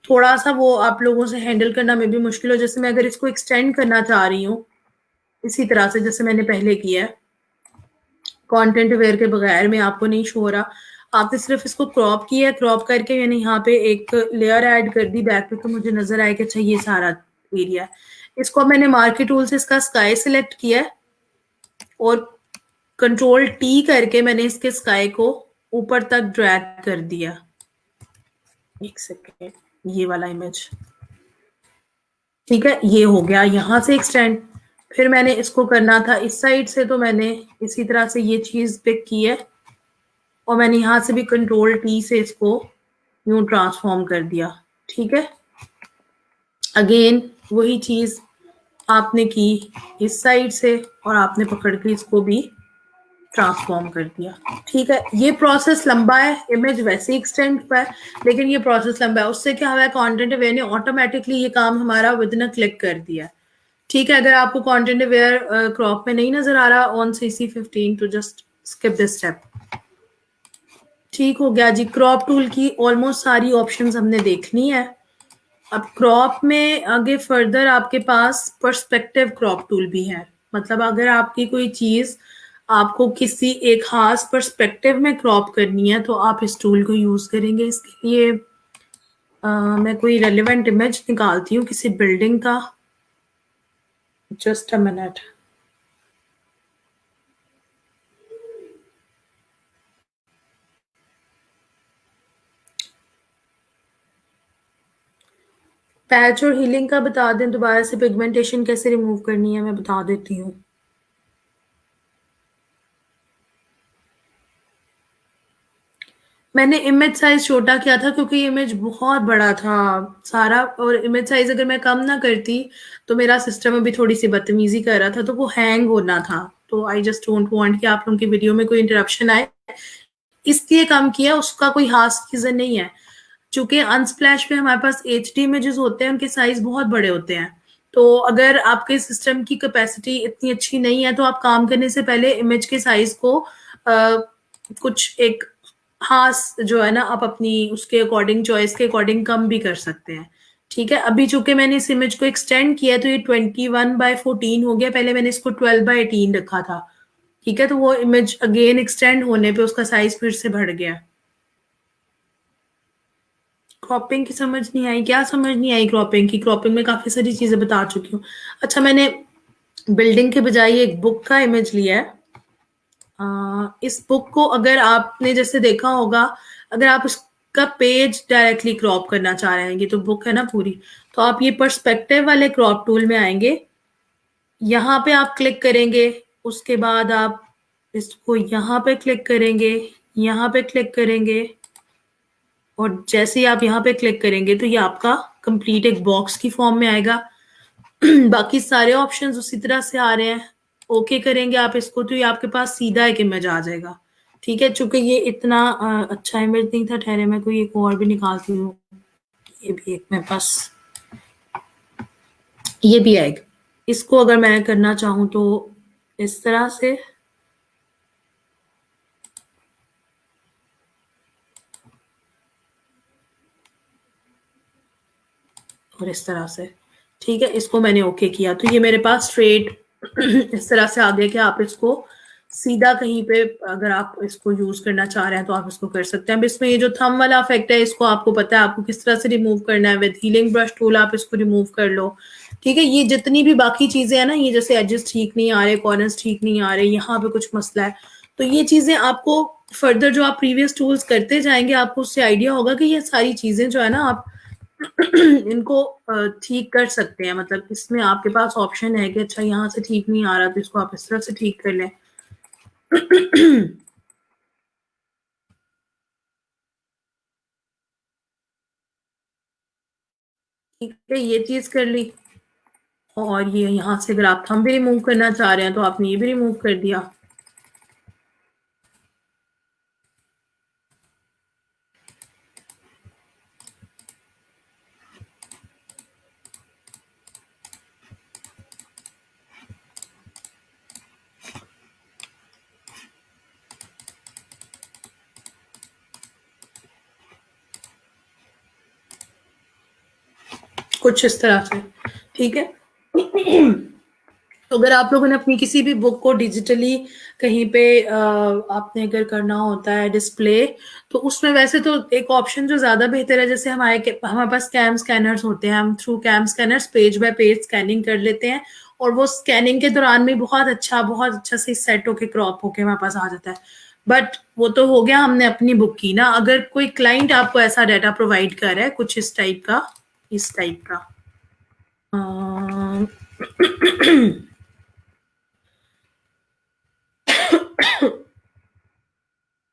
थोड़ा सा वो आप लोगों से हैंडल करना में भी मुश्किल हो। जैसे मैं अगर इसको एक्सटेंड करना चाह रही हूँ इसी तरह से जैसे मैंने पहले किया है, कंटेंट अवेयर के बगैर में आपको नहीं शो हो रहा, आपने सिर्फ इसको क्रॉप किया है, क्रॉप करके मैंने यहाँ पे एक लेयर ऐड कर दी बैक पे, तो मुझे नजर आया कि अच्छा ये सारा एरिया है। इसको अब मैंने मार्केट टूल से इसका स्काई सिलेक्ट किया है और कंट्रोल टी करके मैंने इसके स्काई को ऊपर तक ड्रैग कर दिया। एक सेकेंड, ये वाला इमेज, ठीक है, ये हो गया यहाँ से एक्सटेंड। फिर मैंने इसको करना था इस साइड से, तो मैंने इसी तरह से ये चीज पिक की है और मैंने यहाँ से भी कंट्रोल टी से इसको यूं ट्रांसफॉर्म कर दिया। ठीक है, अगेन वही चीज आपने की इस साइड से और आपने पकड़ के इसको भी ट्रांसफॉर्म कर दिया। ठीक है, ये प्रोसेस लंबा है, इमेज वैसे ही एक्सटेंड पर है लेकिन ये प्रोसेस लंबा है। उससे क्या हुआ है, कंटेंट अवेयर ने ऑटोमेटिकली ये काम हमारा विद इन अ क्लिक कर दिया। ठीक है, अगर आपको कंटेंट अवेयर क्रॉप में नहीं नजर आ रहा ऑन CC15 तो जस्ट स्किप दिस स्टेप। ठीक हो गया जी, क्रॉप टूल की ऑलमोस्ट सारी ऑप्शंस हमने देखनी है। अब क्रॉप में आगे फर्दर आपके पास पर्सपेक्टिव क्रॉप टूल भी है। मतलब अगर आपकी कोई चीज आपको किसी एक खास पर्सपेक्टिव में क्रॉप करनी है तो आप इस टूल को यूज करेंगे। इसके लिए मैं कोई रेलिवेंट इमेज निकालती हूँ किसी बिल्डिंग का, जस्ट अ मिनट। पैच और हीलिंग का बता दें दोबारा से, पिगमेंटेशन कैसे रिमूव करनी है मैं बता देती हूँ। मैंने इमेज साइज छोटा किया था क्योंकि इमेज बहुत बड़ा था सारा, और इमेज साइज अगर मैं कम ना करती तो मेरा सिस्टम अभी थोड़ी सी बदतमीजी कर रहा था तो वो हैंग होना था। तो आई जस्ट डोंट वांट कि आप लोगों की वीडियो में कोई इंटरप्शन आए, इसलिए कम किया, उसका कोई खास रीजन नहीं है। चूंकि अनस्प्लैश में हमारे पास HD इमेजेस होते हैं, उनके साइज बहुत बड़े होते हैं। तो अगर आपके सिस्टम की कैपेसिटी इतनी अच्छी नहीं है तो आप काम करने से पहले इमेज के साइज को कुछ एक खास जो है ना आप अपनी उसके अकॉर्डिंग चॉइस के अकॉर्डिंग कम भी कर सकते हैं। ठीक है, अभी चूंकि मैंने इस इमेज को एक्सटेंड किया तो ये 21/14 हो गया, पहले मैंने इसको 12/18 रखा था। ठीक है, तो वो इमेज अगेन एक्सटेंड होने पे उसका साइज फिर से बढ़ गया। क्रॉपिंग की समझ नहीं आई, क्या समझ नहीं आई क्रॉपिंग की? क्रॉपिंग में काफी सारी चीजें बता चुकी हूँ। अच्छा, मैंने बिल्डिंग के बजाय एक बुक का इमेज लिया है। इस बुक को अगर आपने जैसे देखा होगा, अगर आप उसका पेज डायरेक्टली क्रॉप करना चाह रहे हैं, ये तो बुक है ना पूरी, तो आप ये पर्सपेक्टिव वाले क्रॉप टूल में आएंगे, यहाँ पे आप क्लिक करेंगे, उसके बाद आप इसको यहाँ पे क्लिक करेंगे, यहाँ पे क्लिक करेंगे और जैसे ही आप यहाँ पे क्लिक करेंगे तो ये आपका कंप्लीट एक बॉक्स की फॉर्म में आएगा। बाकी सारे ऑप्शंस उसी तरह से आ रहे हैं। ओके करेंगे आप इसको तो ये आपके पास सीधा एक इमेज आ जाएगा। ठीक है, चूंकि ये इतना अच्छा इमेज नहीं था, ठहरे मैं कोई एक और भी निकालती हूँ। ये भी एक मेरे पास, ये भी आएगा। इसको अगर मैं करना चाहूँ तो इस तरह से, और इस तरह से। ठीक है, इसको मैंने ओके किया तो ये मेरे पास स्ट्रेट इस तरह से आ गया कि आप इसको सीधा कहीं पे अगर आप इसको यूज करना चाह रहे हैं तो आप इसको कर सकते हैं। अब इसमें ये जो थंब वाला इफेक्ट है इसको आपको पता है आपको किस तरह से रिमूव करना है, विद हीलिंग ब्रश टूल आप इसको रिमूव कर लो। ठीक है, ये जितनी भी बाकी चीजें हैं ना, ये जैसे एजेस ठीक नहीं आ रहे, कॉर्नर्स ठीक नहीं आ रहे, यहाँ पे कुछ मसला है, तो ये चीजें आपको फर्दर जो आप प्रीवियस टूल्स करते जाएंगे आपको उससे आइडिया होगा कि ये सारी चीजें जो है ना आप इनको ठीक कर सकते हैं। मतलब इसमें आपके पास ऑप्शन है कि अच्छा यहाँ से ठीक नहीं आ रहा तो इसको आप इस तरह से ठीक कर लें। ठीक है, ये चीज कर ली। और ये यहाँ से अगर आप थंब भी रिमूव करना चाह रहे हैं तो आपने ये भी रिमूव कर दिया। कुछ इस तरह से, ठीक है। तो अगर आप लोगों ने अपनी किसी भी बुक को डिजिटली कहीं पे आपने अगर करना होता है डिस्प्ले, तो उसमें वैसे तो एक ऑप्शन जो ज्यादा बेहतर है, जैसे हमारे पास कैम स्कैनर्स होते हैं, हम through cam scanners page by page scanning कर लेते हैं, और वो स्कैनिंग के दौरान भी बहुत अच्छा से सेट होके क्रॉप होके हमारे पास आ जाता है। बट वो तो हो गया हमने अपनी बुक की ना, अगर कोई क्लाइंट आपको ऐसा डाटा प्रोवाइड कर रहा है कुछ इस टाइप का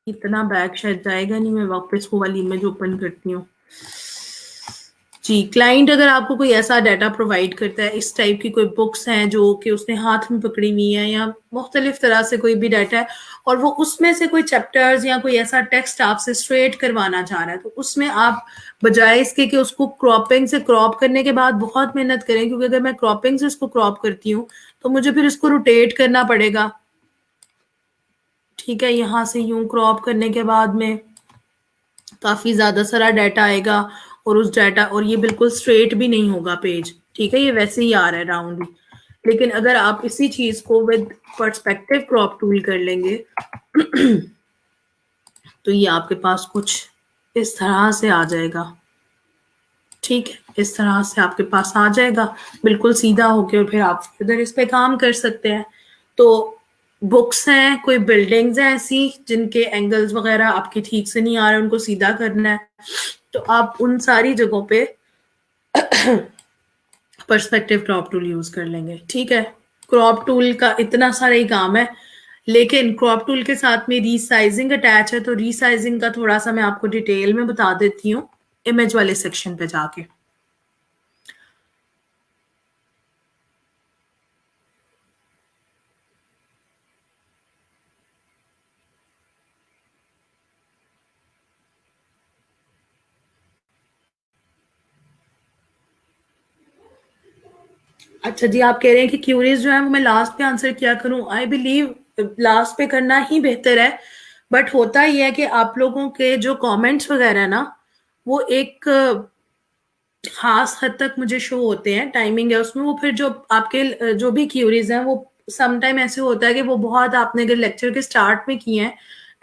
इतना बैग शायद जाएगा नहीं, मैं वापस वो वाली इमेज ओपन करती हूँ। जी, क्लाइंट अगर आपको कोई ऐसा डाटा प्रोवाइड करता है, इस टाइप की कोई बुक्स हैं जो कि उसने हाथ में पकड़ी हुई है, या मुख्तलिफ तरह से कोई भी डाटा है, और वो उसमें से कोई चैप्टर्स या कोई ऐसा टेक्स्ट आपसे स्ट्रेट करवाना चाह रहा है, तो उसमें आप बजाय इसके कि उसको क्रॉपिंग से क्रॉप करने के बाद बहुत मेहनत करें, क्योंकि अगर मैं क्रॉपिंग से उसको क्रॉप करती हूँ तो मुझे फिर इसको रोटेट करना पड़ेगा, ठीक है। यहाँ से यूं क्रॉप करने के बाद में काफी ज्यादा सारा डाटा आएगा, और उस डाटा, और ये बिल्कुल स्ट्रेट भी नहीं होगा पेज, ठीक है, ये वैसे ही आ रहा है राउंड। लेकिन अगर आप इसी चीज को विद पर्सपेक्टिव क्रॉप टूल कर लेंगे तो ये आपके पास कुछ इस तरह से आ जाएगा, ठीक है, इस तरह से आपके पास आ जाएगा बिल्कुल सीधा होके, और फिर आप इधर इस पे काम कर सकते हैं। तो बुक्स हैं, कोई बिल्डिंग्स हैं ऐसी जिनके एंगल्स वगैरह आपके ठीक से नहीं आ रहे, उनको सीधा करना है, तो आप उन सारी जगहों पे पर्सपेक्टिव क्रॉप टूल यूज कर लेंगे, ठीक है। क्रॉप टूल का इतना सारा ही काम है, लेकिन क्रॉप टूल के साथ में रीसाइजिंग अटैच है, तो रीसाइजिंग का थोड़ा सा मैं आपको डिटेल में बता देती हूँ इमेज वाले सेक्शन पे जाके। अच्छा जी, आप कह रहे हैं कि क्यूरीज जो है वो मैं लास्ट पे आंसर किया करूं। आई बिलीव लास्ट पे करना ही बेहतर है, बट होता ही है कि आप लोगों के जो कमेंट्स वगैरह ना, वो एक खास हद तक मुझे शो होते हैं, टाइमिंग है उसमें, वो फिर जो आपके जो भी क्यूरीज हैं वो सम टाइम ऐसे होता है कि वो बहुत आपने अगर लेक्चर के स्टार्ट में किए हैं,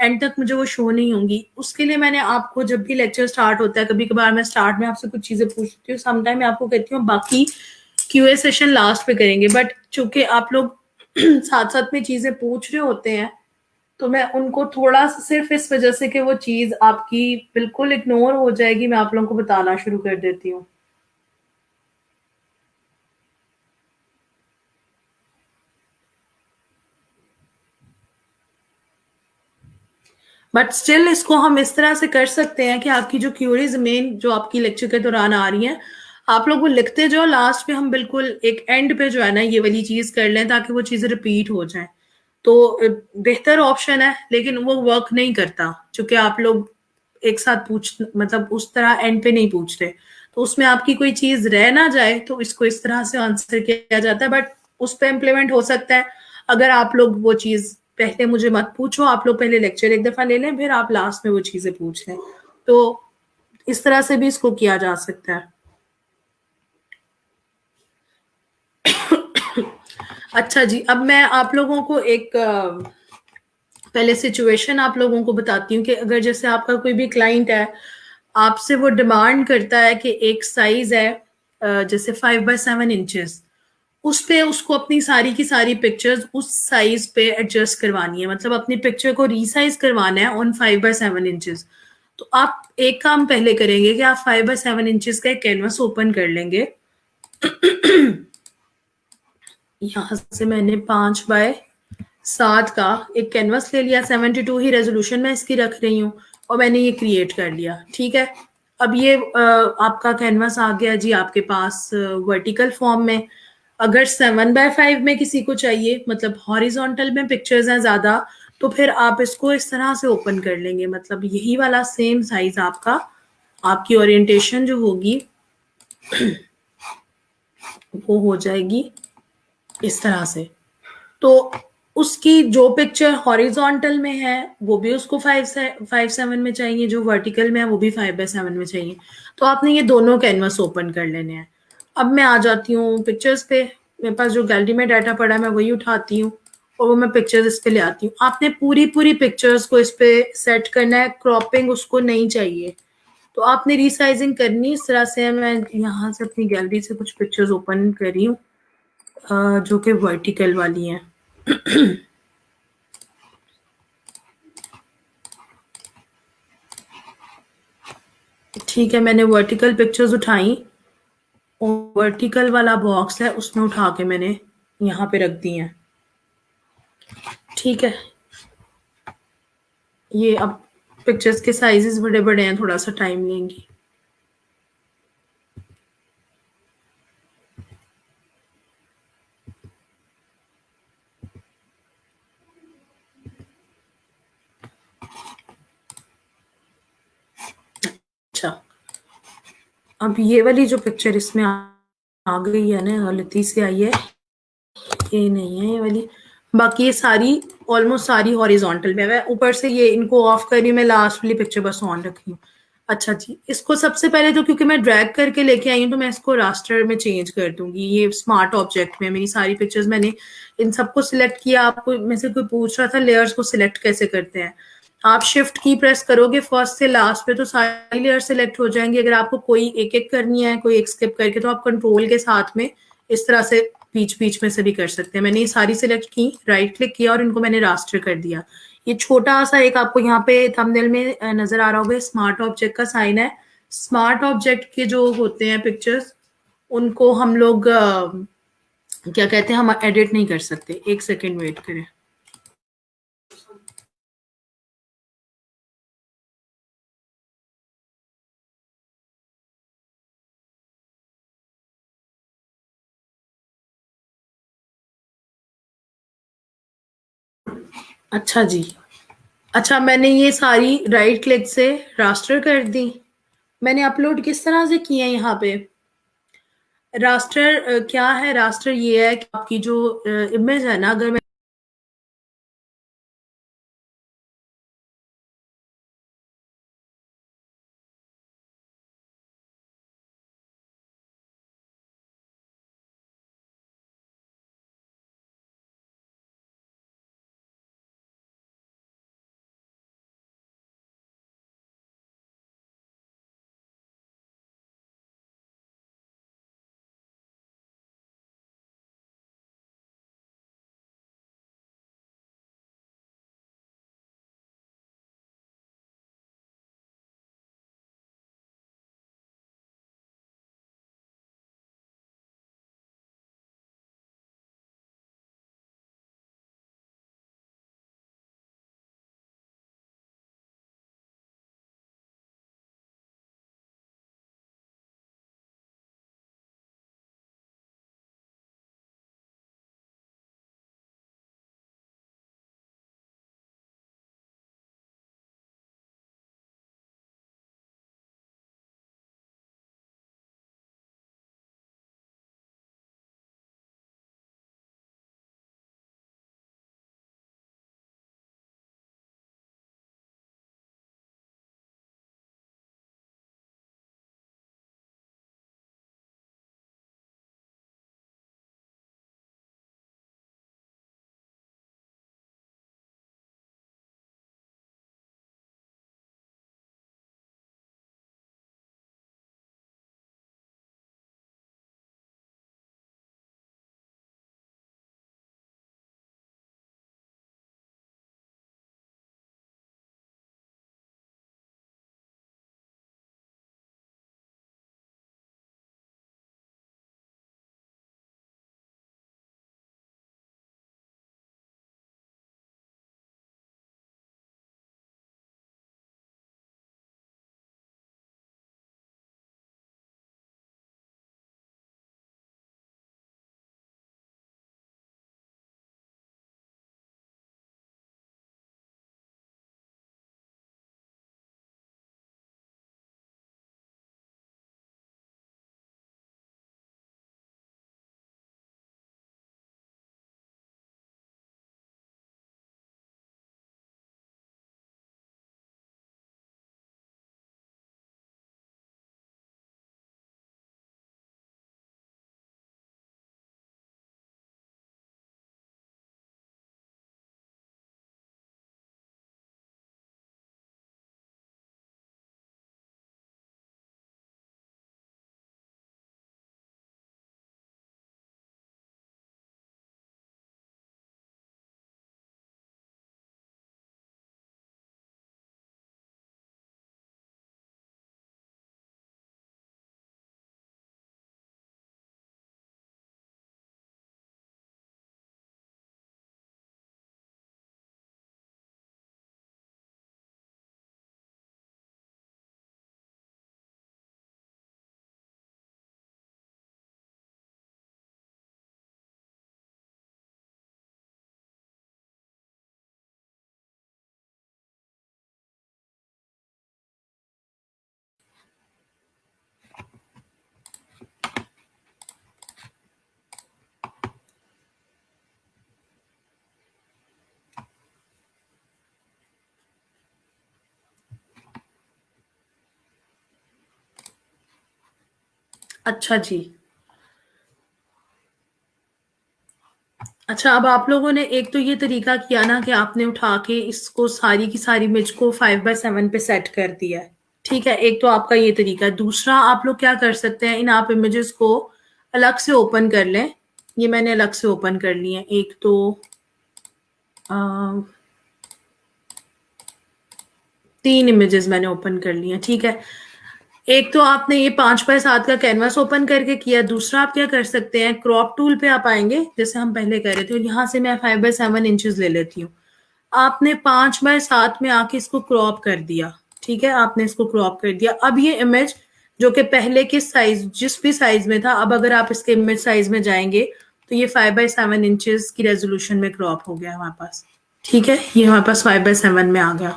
एंड तक मुझे वो शो नहीं होंगी। उसके लिए मैंने आपको, जब भी लेक्चर स्टार्ट होता है, कभी कभार मैं स्टार्ट में आपसे कुछ चीजें पूछती हूँ, सम टाइम मैं आपको कहती हूँ बाकी क्यूए सेशन लास्ट पे करेंगे, बट चूंकि आप लोग साथ साथ में चीजें पूछ रहे होते हैं, तो मैं उनको थोड़ा सा सिर्फ इस वजह से कि वो चीज आपकी बिल्कुल इग्नोर हो जाएगी, मैं आप लोगों को बताना शुरू कर देती हूँ। बट स्टिल इसको हम इस तरह से कर सकते हैं कि आपकी जो क्यूरीज मेन जो आपकी लेक्चर के दौरान आ रही हैं, आप लोग वो लिखते जाओ, लास्ट पे हम बिल्कुल एक एंड पे जो है ना ये वाली चीज कर लें, ताकि वो चीजें रिपीट हो जाएं। तो बेहतर ऑप्शन है, लेकिन वो वर्क नहीं करता, क्योंकि आप लोग एक साथ पूछ, मतलब उस तरह एंड पे नहीं पूछ रहे, तो उसमें आपकी कोई चीज रह ना जाए, तो इसको इस तरह से आंसर किया जाता है। बट उस पर इम्प्लीमेंट हो सकता है, अगर आप लोग वो चीज पहले मुझे मत पूछो, आप लोग पहले लेक्चर एक दफा ले लें, फिर आप लास्ट में वो चीजें पूछ लें, तो इस तरह से भी इसको किया जा सकता है। अच्छा जी, अब मैं आप लोगों को एक पहले सिचुएशन आप लोगों को बताती हूँ कि अगर जैसे आपका कोई भी क्लाइंट है, आपसे वो डिमांड करता है कि एक साइज है जैसे 5x7 इंचेस, उस पे उसको अपनी सारी की सारी पिक्चर्स उस साइज पे एडजस्ट करवानी है, मतलब अपनी पिक्चर को रीसाइज करवाना है ऑन 5x7 इंचेस। तो आप एक काम पहले करेंगे कि आप 5x7 इंचेस का एक कैनवस ओपन कर लेंगे। यहाँ से मैंने 5x7 का एक कैनवस ले लिया, 72 ही रेजोल्यूशन में इसकी रख रही हूँ, और मैंने ये क्रिएट कर लिया, ठीक है। अब ये आपका कैनवस आ गया जी आपके पास वर्टिकल फॉर्म में। अगर 7x5 में किसी को चाहिए, मतलब हॉरिजॉन्टल में पिक्चर्स हैं ज्यादा, तो फिर आप इसको इस तरह से ओपन कर लेंगे, मतलब यही वाला सेम साइज आपका, आपकी ओरिएंटेशन जो होगी वो हो जाएगी इस तरह से। तो उसकी जो पिक्चर हॉरिजॉन्टल में है वो भी उसको 5x7 में चाहिए, जो वर्टिकल में है वो भी 5x7 में चाहिए। तो आपने ये दोनों कैनवस ओपन कर लेने हैं। अब मैं आ जाती हूँ पिक्चर्स पे। मेरे पास जो गैलरी में डाटा पड़ा है मैं वही उठाती हूँ और वो मैं पिक्चर्स इस पे ले आती हूँ। आपने पूरी पूरी पिक्चर्स को इस पे सेट करना है, क्रॉपिंग उसको नहीं चाहिए, तो आपने रीसाइजिंग करनी इस तरह से। मैं यहाँ से अपनी गैलरी से कुछ पिक्चर्स ओपन कर रही हूँ जो कि वर्टिकल वाली हैं। ठीक है, मैंने वर्टिकल पिक्चर्स उठाई और वर्टिकल वाला बॉक्स है उसमें उठा के मैंने यहाँ पे रख दी हैं। ठीक है, ये अब पिक्चर्स के साइजेस बड़े बड़े हैं, थोड़ा सा टाइम लेंगी। अच्छा, अब ये वाली जो पिक्चर इसमें आ गई है ना, गलती से आई है, ये नहीं है ये वाली। बाकी ये सारी ऑलमोस्ट सारी हॉरिजॉन्टल में है। मैं ऊपर से ये इनको ऑफ करी, मैं लास्ट वाली पिक्चर बस ऑन रखी हूँ। अच्छा जी, इसको सबसे पहले तो क्योंकि मैं ड्रैग करके लेके आई हूँ तो मैं इसको रास्टर में चेंज कर दूंगी। ये स्मार्ट ऑब्जेक्ट में मेरी सारी पिक्चर्स, मैंने इन सबको सिलेक्ट किया। आपको में से कोई पूछ रहा था लेयर्स को सिलेक्ट कैसे करते हैं। आप शिफ्ट की प्रेस करोगे फर्स्ट से लास्ट पे तो सारी लेयर सिलेक्ट हो जाएंगी। अगर आपको कोई एक एक करनी है, कोई एक स्किप करके, तो आप कंट्रोल के साथ में इस तरह से बीच बीच में से भी कर सकते हैं। मैंने ये सारी सिलेक्ट की, राइट क्लिक किया और इनको मैंने रास्टर कर दिया। ये छोटा सा एक आपको यहाँ पे थंबनेल में नजर आ रहा होगा, स्मार्ट ऑब्जेक्ट का साइन है। स्मार्ट ऑब्जेक्ट के जो होते हैं पिक्चर्स, उनको हम लोग क्या कहते हैं, हम एडिट नहीं कर सकते। एक सेकेंड वेट करें। अच्छा जी, अच्छा मैंने ये सारी राइट क्लिक से रास्टर कर दी। मैंने अपलोड किस तरह से किया है यहाँ पे। रास्टर क्या है, रास्टर ये है कि आपकी जो इमेज है ना, अगर मैं अच्छा जी। अच्छा, अब आप लोगों ने एक तो ये तरीका किया ना कि आपने उठा के इसको सारी की सारी इमेज को 5x7 पे सेट कर दिया है। ठीक है, एक तो आपका ये तरीका है। दूसरा आप लोग क्या कर सकते हैं, इन आप इमेजेस को अलग से ओपन कर लें। ये मैंने अलग से ओपन कर ली है। एक तो अ, 3 इमेजेस मैंने ओपन कर ली हैं। ठीक है, एक तो आपने ये 5x7 का कैनवास ओपन करके किया। दूसरा आप क्या कर सकते हैं, क्रॉप टूल पे आप आएंगे जैसे हम पहले कर रहे थे, और यहाँ से मैं 5x7 इंचेस ले लेती हूँ। आपने 5x7 में आके इसको क्रॉप कर दिया। ठीक है, आपने इसको क्रॉप कर दिया। अब ये इमेज जो कि पहले के साइज जिस भी साइज में था, अब अगर आप इसके इमेज साइज में जाएंगे तो ये 5x7 इंचेस की रेजोल्यूशन में क्रॉप हो गया हमारे पास। ठीक है, ये हमारे पास 5x7 में आ गया।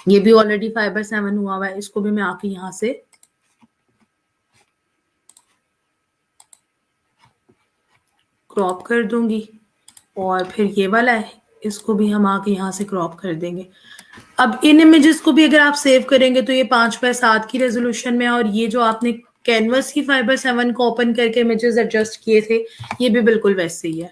ये भी ऑलरेडी 5x7 हुआ है। इसको भी मैं आके यहाँ से क्रॉप कर दूंगी। और फिर ये वाला है, इसको भी हम आके यहाँ से क्रॉप कर देंगे। अब इन इमेजेस को भी अगर आप सेव करेंगे तो ये 5x7 की रेजोल्यूशन में है, और ये जो आपने कैनवस की 5x7 को ओपन करके इमेजेस एडजस्ट किए थे, ये भी बिल्कुल वैसे ही है।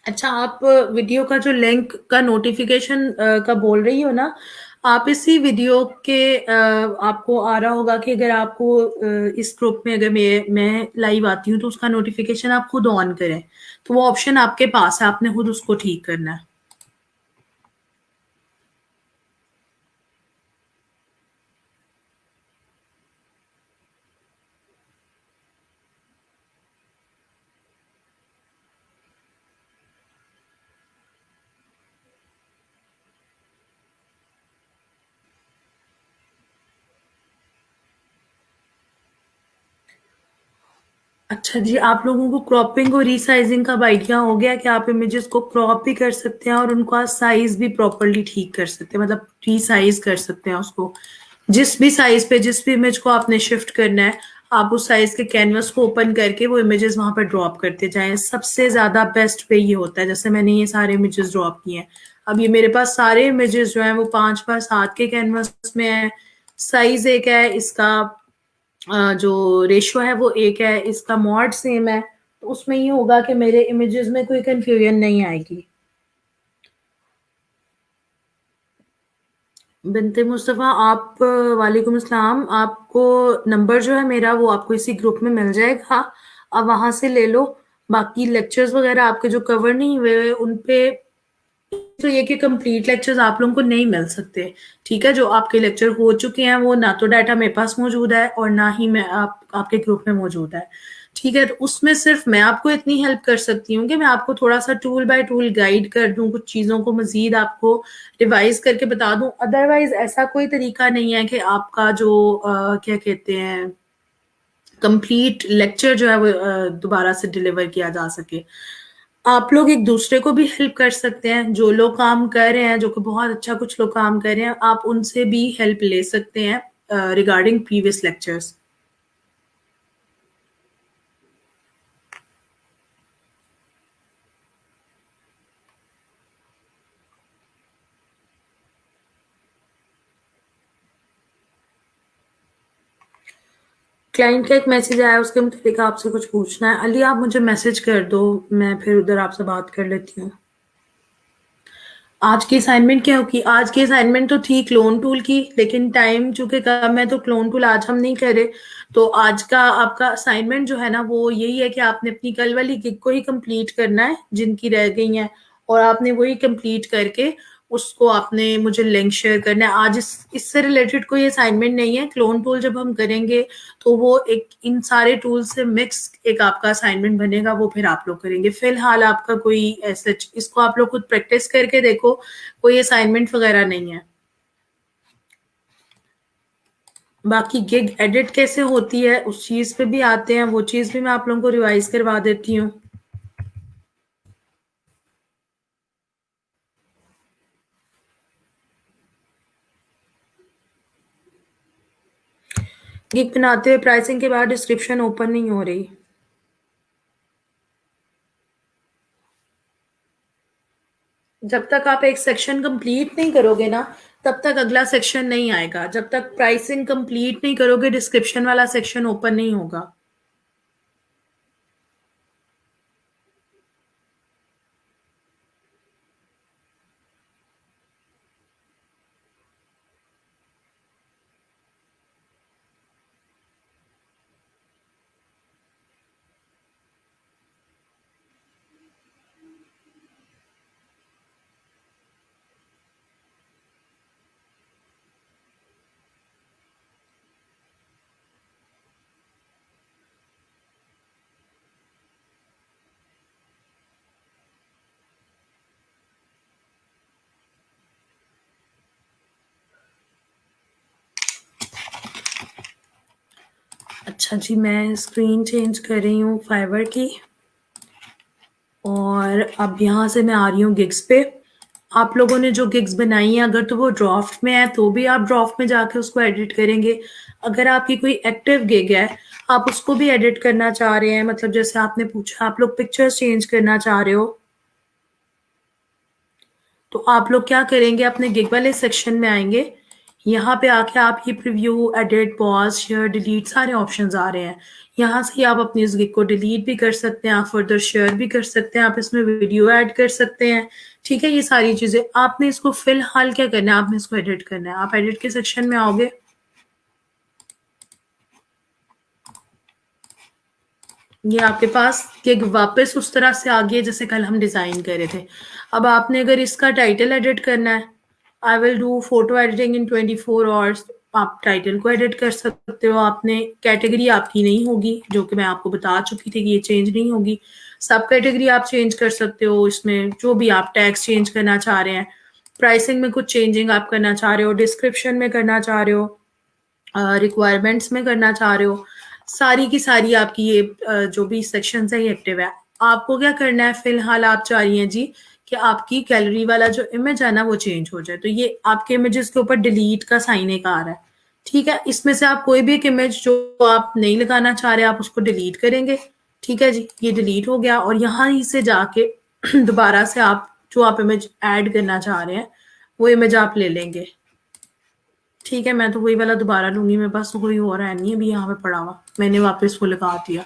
अच्छा, आप वीडियो का जो लिंक का नोटिफिकेशन का बोल रही हो ना, आप इसी वीडियो के आपको आ रहा होगा कि अगर आपको इस ग्रुप में अगर मैं लाइव आती हूँ तो उसका नोटिफिकेशन आप खुद ऑन करें। तो वो ऑप्शन आपके पास है, आपने खुद उसको ठीक करना है। अच्छा जी, आप लोगों को क्रॉपिंग और रीसाइजिंग का आइडिया हो गया कि आप इमेजेस को क्रॉप भी कर सकते हैं और उनका साइज भी प्रॉपरली ठीक कर सकते हैं, मतलब रीसाइज कर सकते हैं उसको। जिस भी साइज पे जिस भी इमेज को आपने शिफ्ट करना है, आप उस साइज के कैनवस को ओपन करके वो इमेजेस वहां पर ड्रॉप करते जाएं। सबसे ज्यादा बेस्ट पे ये होता है। जैसे मैंने ये सारे इमेजेस ड्रॉप किए हैं, अब ये मेरे पास सारे इमेजेस जो हैं वो 5x7 के कैनवस में है। साइज एक है इसका, जो रेशियो है वो एक है, इसका मॉड सेम है। तो उसमें ये होगा कि मेरे इमेजेस में कोई कंफ्यूजन नहीं आएगी। बिनते मुस्तफ़ा, आप वालेकुम अस्सलाम। आपको नंबर जो है मेरा वो आपको इसी ग्रुप में मिल जाएगा, आप वहां से ले लो। बाकी लेक्चर्स वगैरह आपके जो कवर नहीं हुए उन पे तो ये कि कंप्लीट लेक्चर्स आप लोगों को नहीं मिल सकते। ठीक है, जो आपके लेक्चर हो चुके हैं वो ना तो डाटा मेरे पास मौजूद है और ना ही मैं आपके ग्रुप में मौजूद है। ठीक है, तो उसमें सिर्फ मैं आपको इतनी हेल्प कर सकती हूँ कि मैं आपको थोड़ा सा टूल बाय टूल गाइड कर दूं, कुछ चीज़ों को मजीद आपको रिवाइज करके बता दूं। अदरवाइज ऐसा कोई तरीका नहीं है कि आपका जो क्या कहते हैं कंप्लीट लेक्चर जो है वो दोबारा से डिलीवर किया जा सके। आप लोग एक दूसरे को भी हेल्प कर सकते हैं। जो लोग काम कर रहे हैं, जो कि बहुत अच्छा कुछ लोग काम कर रहे हैं, आप उनसे भी हेल्प ले सकते हैं रिगार्डिंग प्रीवियस लेक्चर्स। क्लाइंट का एक मैसेज आया, उसके मुताबिक आपसे कुछ पूछना है। अली, आप मुझे मैसेज कर दो, मैं फिर उधर आपसे बात कर लेती हूँ। आज की असाइनमेंट क्या होगी? आज की असाइनमेंट तो थी क्लोन टूल की, लेकिन टाइम चूंकि कम है तो क्लोन टूल आज हम नहीं करे। तो आज का आपका असाइनमेंट जो है ना वो यही है कि आपने अपनी कल वाली गिग को ही कंप्लीट करना है जिनकी रह गई हैं, और आपने वही कंप्लीट करके उसको आपने मुझे लिंक शेयर करना है। आज इससे रिलेटेड कोई असाइनमेंट नहीं है। क्लोन टूल जब हम करेंगे तो वो एक इन सारे टूल से मिक्स एक आपका असाइनमेंट बनेगा, वो फिर आप लोग करेंगे। फिलहाल आपका कोई ऐसा, इसको आप लोग खुद प्रैक्टिस करके देखो, कोई असाइनमेंट वगैरह नहीं है। बाकी गिग एडिट कैसे होती है उस चीज पे भी आते हैं, वो चीज भी मैं आप लोगों को रिवाइज करवा देती हूँ। गिग बनाते हुए प्राइसिंग के बाद डिस्क्रिप्शन ओपन नहीं हो रही। जब तक आप एक सेक्शन कंप्लीट नहीं करोगे ना, तब तक अगला सेक्शन नहीं आएगा। जब तक प्राइसिंग कंप्लीट नहीं करोगे, डिस्क्रिप्शन वाला सेक्शन ओपन नहीं होगा। अच्छा जी, मैं स्क्रीन चेंज कर रही हूँ फाइवर की, और अब यहाँ से मैं आ रही हूँ गिग्स पे। आप लोगों ने जो गिग्स बनाई है, अगर तो वो ड्राफ्ट में है तो भी आप ड्राफ्ट में जाके उसको एडिट करेंगे। अगर आपकी कोई एक्टिव गिग है, आप उसको भी एडिट करना चाह रहे हैं, मतलब जैसे आपने पूछा आप लोग पिक्चर्स चेंज करना चाह रहे हो, तो आप लोग क्या करेंगे, अपने गिग वाले सेक्शन में आएंगे। यहाँ पे आके आप ये preview, edit, pause, share, delete सारे ऑप्शंस आ रहे हैं। यहाँ से ही आप अपनी इस गिग को डिलीट भी कर सकते हैं, आप फर्दर शेयर भी कर सकते हैं, आप इसमें वीडियो ऐड कर सकते हैं। ठीक है, ये सारी चीजें आपने इसको फिलहाल क्या करना है, आपने इसको एडिट करना है। आप एडिट के सेक्शन में आओगे, ये आपके पास गिग वापस उस तरह से आ गई है जैसे कल हम डिजाइन कर रहे थे। अब आपने अगर इसका टाइटल एडिट करना है, I will do photo editing in 24 hours, आप टाइटल को एडिट कर सकते हो। आपने कैटेगरी आपकी नहीं होगी, जो कि मैं आपको बता चुकी थी कि ये चेंज नहीं होगी। सब कैटेगरी आप चेंज कर सकते हो, इसमें जो भी आप टैग्स चेंज करना चाह रहे हैं, प्राइसिंग में कुछ चेंजिंग आप करना चाह रहे हो, डिस्क्रिप्शन में करना चाह रहे हो, रिक्वायरमेंट्स में करना चाह रहे हो, सारी की सारी आपकी ये जो भी सेक्शन है ये एक्टिव है। आपको क्या करना है, फिलहाल आप चाह रही हैं जी कि आपकी गैलरी वाला जो इमेज है ना वो चेंज हो जाए, तो ये आपके इमेजेस के ऊपर डिलीट का साइन एक आ रहा है। ठीक है, इसमें से आप कोई भी एक इमेज जो आप नहीं लगाना चाह रहे आप उसको डिलीट करेंगे। ठीक है जी, ये डिलीट हो गया, और यहाँ ही से जाके दोबारा से आप जो आप इमेज ऐड करना चाह रहे हैं वो इमेज आप ले लेंगे। ठीक है, मैं तो वही वाला दोबारा लूंगी, मेरे पास तो कोई और है नहीं अभी यहाँ पे पड़ा हुआ, मैंने वापस वो लगा दिया।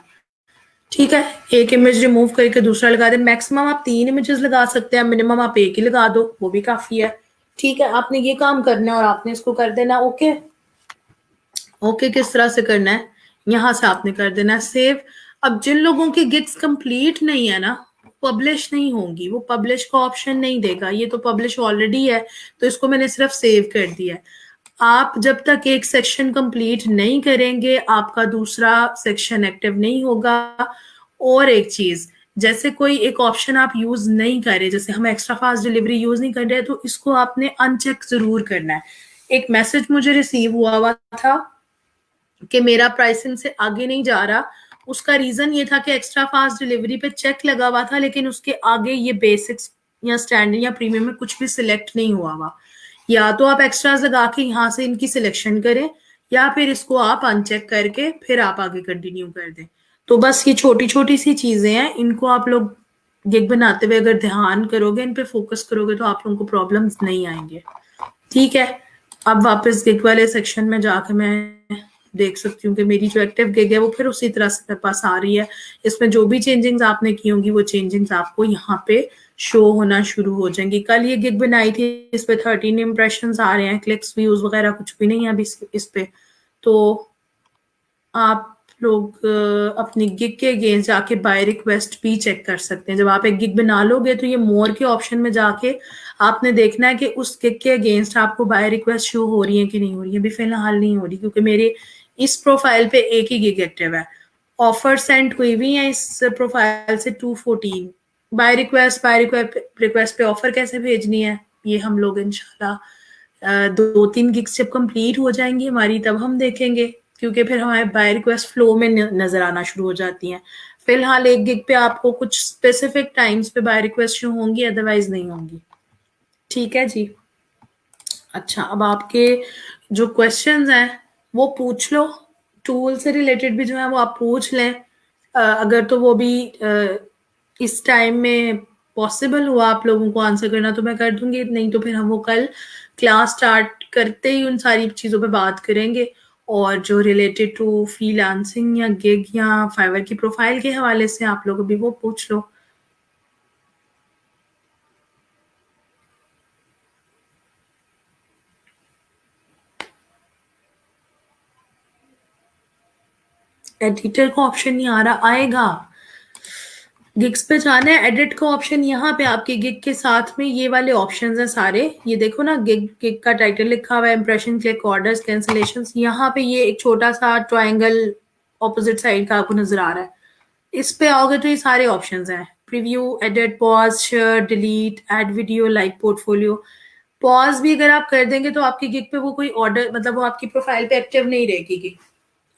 ठीक है, एक इमेज रिमूव करके दूसरा लगा दे। मैक्सिमम आप 3 इमेजेस लगा सकते हैं, मिनिमम आप एक ही लगा दो, वो भी काफी है। ठीक है, आपने ये काम करना है और आपने इसको कर देना ओके। ओके किस तरह से करना है, यहाँ से आपने कर देना है सेव। अब जिन लोगों की गिग्स कंप्लीट नहीं है ना, पब्लिश नहीं होंगी, वो पब्लिश का ऑप्शन नहीं देगा, ये तो पब्लिश ऑलरेडी है, तो इसको मैंने सिर्फ सेव कर दिया है। आप जब तक एक सेक्शन कंप्लीट नहीं करेंगे, आपका दूसरा सेक्शन एक्टिव नहीं होगा। और एक चीज, जैसे कोई एक ऑप्शन आप यूज नहीं कर रहे, जैसे हम एक्स्ट्रा फास्ट डिलीवरी यूज नहीं कर रहे, तो इसको आपने अनचेक जरूर करना है। एक मैसेज मुझे रिसीव हुआ था कि मेरा प्राइसिंग से आगे नहीं जा रहा, उसका रीजन ये था कि एक्स्ट्रा फास्ट डिलीवरी पे चेक लगा हुआ था, लेकिन उसके आगे ये बेसिक्स या स्टैंडर्ड या प्रीमियम में कुछ भी सिलेक्ट नहीं हुआ हुआ। या तो आप एक्स्ट्राज लगा के यहाँ से इनकी सिलेक्शन करें, या फिर इसको आप अनचेक करके फिर आप आगे कंटिन्यू कर दें। तो बस ये छोटी छोटी सी चीजें हैं, इनको आप लोग गिग बनाते हुए अगर ध्यान करोगे, इन पे फोकस करोगे, तो आप लोगों को प्रॉब्लम्स नहीं आएंगे। ठीक है, अब वापस गिग वाले सेक्शन में जाकर मैं देख सकती हूँ कि मेरी जो एक्टिव गिग है वो फिर उसी तरह से मेरे पास आ रही है। इसमें जो भी चेंजिंग्स आपने की होंगी वो चेंजिंग्स आपको यहाँ पे शो होना शुरू हो जाएंगी। कल ये गिग बनाई थी, इस पे 13 इंप्रेशंस आ रहे हैं, क्लिक्स, व्यूज वगैरह कुछ भी नहीं है अभी इस पे। तो आप लोग अपनी गिग के अगेंस्ट जाके बाय रिक्वेस्ट भी चेक कर सकते हैं। जब आप एक गिग बना लोगे तो ये मोर के ऑप्शन में जाके आपने देखना है कि उस गिग के अगेंस्ट आपको बाय रिक्वेस्ट शो हो रही है कि नहीं हो रही है। अभी फिलहाल नहीं हो रही, क्योंकि मेरे इस प्रोफाइल पे एक ही गिग एक्टिव है। ऑफर सेंड हुई हुई है इस प्रोफाइल से 214। बाय रिक्वेस्ट पे ऑफर कैसे भेजनी है, ये हम लोग इंशाल्लाह 2-3 गिग्स जब कंप्लीट हो जाएंगी हमारी तब हम देखेंगे, क्योंकि फिर हमारे बाय रिक्वेस्ट फ्लो में नजर आना शुरू हो जाती हैं। फिलहाल 1 गिग पे आपको कुछ स्पेसिफिक टाइम्स पे बाय रिक्वेस्ट शो होंगी, अदरवाइज नहीं होंगी। ठीक है जी। अच्छा, अब आपके जो क्वेश्चंस हैं वो पूछ लो, टूल से रिलेटेड भी जो है वो आप पूछ लें। अगर तो वो भी इस टाइम में पॉसिबल हुआ आप लोगों को आंसर करना तो मैं कर दूंगी, नहीं तो फिर हम वो कल क्लास स्टार्ट करते ही उन सारी चीज़ों पे बात करेंगे। और जो रिलेटेड टू फ्रीलांसिंग या गिग या फाइवर की प्रोफाइल के हवाले से आप लोग अभी वो पूछ लो। एडिटर का ऑप्शन नहीं आ रहा, आएगा। गिग्स पे जाना है, एडिट का ऑप्शन यहाँ पे आपके गिग के साथ में ये वाले ऑप्शंस हैं सारे। ये देखो ना, गिग गिग का टाइटल लिखा हुआ है, इंप्रेशन, क्लिक, ऑर्डर्स, कैंसिलेशंस। यहाँ पे ये एक छोटा सा ट्रायंगल ऑपोजिट साइड का आपको नजर आ रहा है। इस पे आओगे तो ये सारे ऑप्शंस हैं, preview, edit, pause, share, delete, add video, like, portfolio. Pause भी अगर आप कर देंगे तो आपकी गिग पे वो कोई ऑर्डर, मतलब वो आपकी प्रोफाइल पे एक्टिव नहीं रहेगी गिग।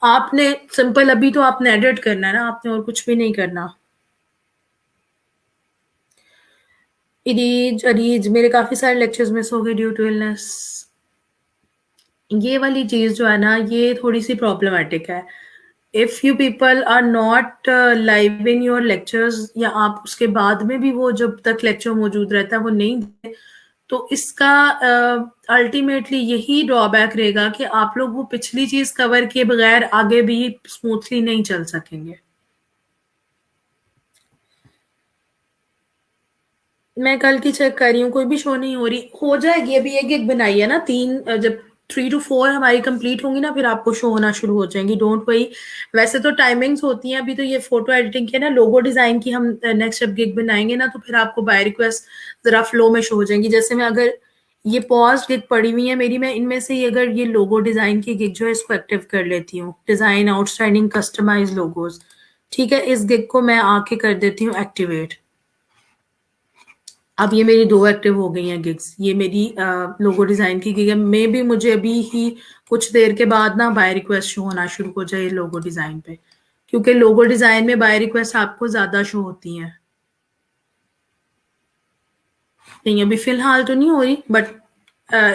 आपने सिंपल अभी तो आपने एडिट करना है ना, आपने और कुछ भी नहीं करना। इरीज अरीज मेरे काफी सारे लेक्चर्स मिस हो गए ड्यू टू इलनेस। ये वाली चीज जो है ना, ये थोड़ी सी प्रॉब्लमेटिक है। If you people are not live in your lectures, या आप उसके बाद में भी वो जब तक लेक्चर मौजूद रहता है वो नहीं दे, तो इसका अल्टीमेटली यही ड्रॉबैक रहेगा कि आप लोग वो पिछली चीज कवर किए बगैर आगे भी स्मूथली नहीं चल सकेंगे। मैं कल की चेक कर रही हूँ, कोई भी शो नहीं हो रही, हो जाएगी। अभी एक एक बनाई है ना, जब 3 to 4 हमारी कंप्लीट होंगी ना, फिर आपको शो होना शुरू हो जाएंगी, डोंट वरी। वैसे तो टाइमिंग्स होती हैं, अभी तो ये फोटो एडिटिंग की है ना, लोगो डिजाइन की हम नेक्स्ट जब गिग बनाएंगे ना, तो फिर आपको बाय रिक्वेस्ट जरा फ्लो में शो हो जाएंगी। जैसे मैं अगर ये पॉज गिग पड़ी हुई है मेरी, मैं इनमें से अगर ये लोगो डिजाइन की गिग जो है इसको एक्टिव कर लेती हूँ, डिजाइन आउटस्टैंडिंग कस्टमाइज लोगोज। ठीक है, इस गिग को मैं आके कर देती हूँ एक्टिवेट। अब ये मेरी 2 एक्टिव हो गई हैं गिग्स। ये मेरी लोगो डिजाइन की गिग है, मे भी मुझे अभी ही कुछ देर के बाद ना बाय रिक्वेस्ट शो होना शुरू हो जाए लोगो डिजाइन पे, क्योंकि लोगो डिजाइन में बाय रिक्वेस्ट आपको ज्यादा शो होती हैं। नहीं, अभी फिलहाल तो नहीं हो रही, बट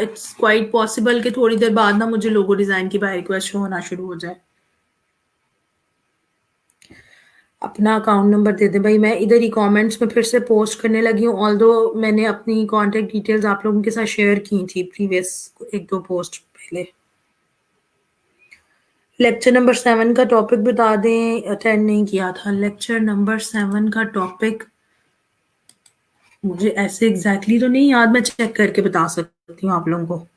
इट्स क्वाइट पॉसिबल कि थोड़ी देर बाद ना मुझे लोगो डिजाइन की बाय रिक्वेस्ट शो होना शुरू हो जाए। अपना अकाउंट नंबर दे दें भाई, मैं इधर ही कमेंट्स में फिर से पोस्ट करने लगी हूँ, ऑल्दो मैंने अपनी कांटेक्ट डिटेल्स आप लोगों के साथ शेयर की थी प्रीवियस 1-2 पोस्ट पहले। लेक्चर नंबर 7 का टॉपिक बता दें, अटेंड नहीं किया था लेक्चर नंबर 7 का टॉपिक। मुझे ऐसे एग्जैक्टली तो नहीं याद, मैं चेक करके बता सकती हूँ आप लोगों को।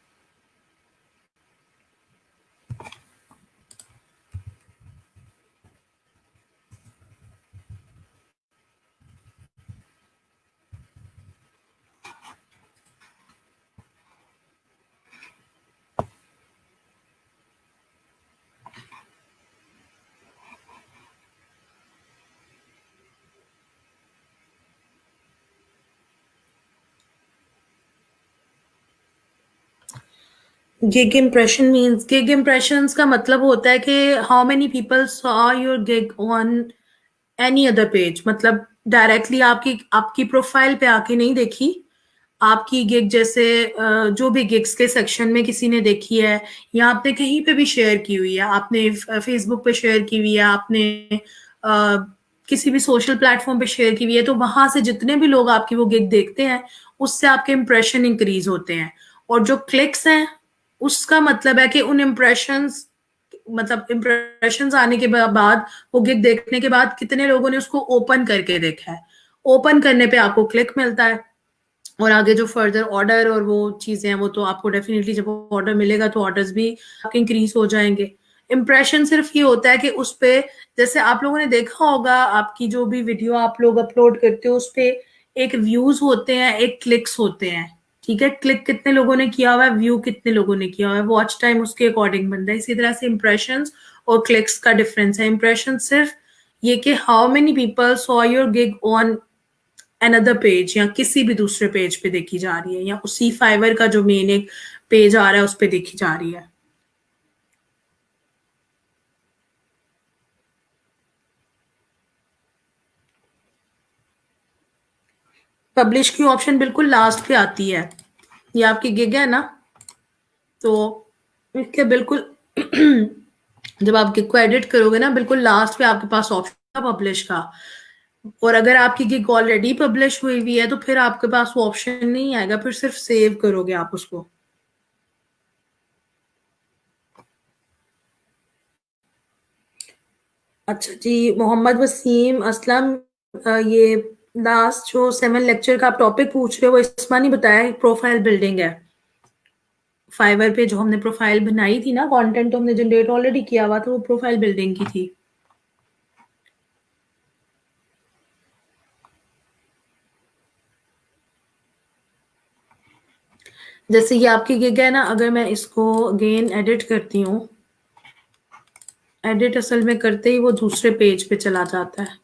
Gig impression means, gig impressions का मतलब होता है कि how many people saw your gig on any other page. मतलब डायरेक्टली आपकी आपकी प्रोफाइल पे आके नहीं देखी, आपकी गिग जैसे जो भी गिग्स के सेक्शन में किसी ने देखी है, या आपने कहीं पे भी शेयर की हुई है, आपने फेसबुक पे शेयर की हुई है, आपने किसी भी सोशल प्लेटफॉर्म पे शेयर की हुई है, तो वहां से जितने भी लोग आपकी वो गिग देखते हैं उससे आपके इंप्रेशन इंक्रीज होते हैं। और जो क्लिक्स हैं उसका मतलब है कि उन इम्प्रेशंस, मतलब इम्प्रेशंस आने के बाद, वो गिग देखने के बाद कितने लोगों ने उसको ओपन करके देखा है। ओपन करने पे आपको क्लिक मिलता है, और आगे जो फर्दर ऑर्डर और वो चीजें हैं वो तो आपको डेफिनेटली जब ऑर्डर मिलेगा तो ऑर्डर्स भी आपके इंक्रीज हो जाएंगे। इम्प्रेशन सिर्फ ये होता है कि उस पे, जैसे आप लोगों ने देखा होगा आपकी जो भी वीडियो आप लोग अपलोड करते हो उस पे एक व्यूज होते हैं, एक क्लिक्स होते हैं। ठीक है, क्लिक कितने लोगों ने किया हुआ है, व्यू कितने लोगों ने किया हुआ है, वॉच टाइम उसके अकॉर्डिंग बनता है। इसी तरह से इंप्रेशन और क्लिक्स का डिफरेंस है। इंप्रेशन सिर्फ ये कि how many people saw your gig on another page, या किसी भी दूसरे पेज पे देखी जा रही है, या उसी फाइवर का जो मेन एक पेज आ रहा है उस पे देखी जा रही है। पब्लिश की ऑप्शन बिल्कुल लास्ट पे आती है। ये आपकी गिग है ना, तो इसके बिल्कुल जब आप गिग को एडिट करोगे ना, बिल्कुल लास्ट पे आपके पास ऑप्शन है पब्लिश का। और अगर आपकी गिग ऑलरेडी पब्लिश हुई हुई है तो फिर आपके पास वो ऑप्शन नहीं आएगा, फिर सिर्फ सेव करोगे आप उसको। अच्छा जी, मोहम्मद वसीम असलम, ये लास्ट जो 7 लेक्चर का आप टॉपिक पूछ रहे हो वो इसमें नहीं बताया, प्रोफाइल बिल्डिंग है। फाइवर पे जो हमने प्रोफाइल बनाई थी ना, कंटेंट तो हमने जनरेट ऑलरेडी किया हुआ था, वो प्रोफाइल बिल्डिंग की थी। जैसे ये आपकी गिग है ना, अगर मैं इसको अगेन एडिट करती हूँ, एडिट असल में करते ही वो दूसरे पेज पे चला जाता है।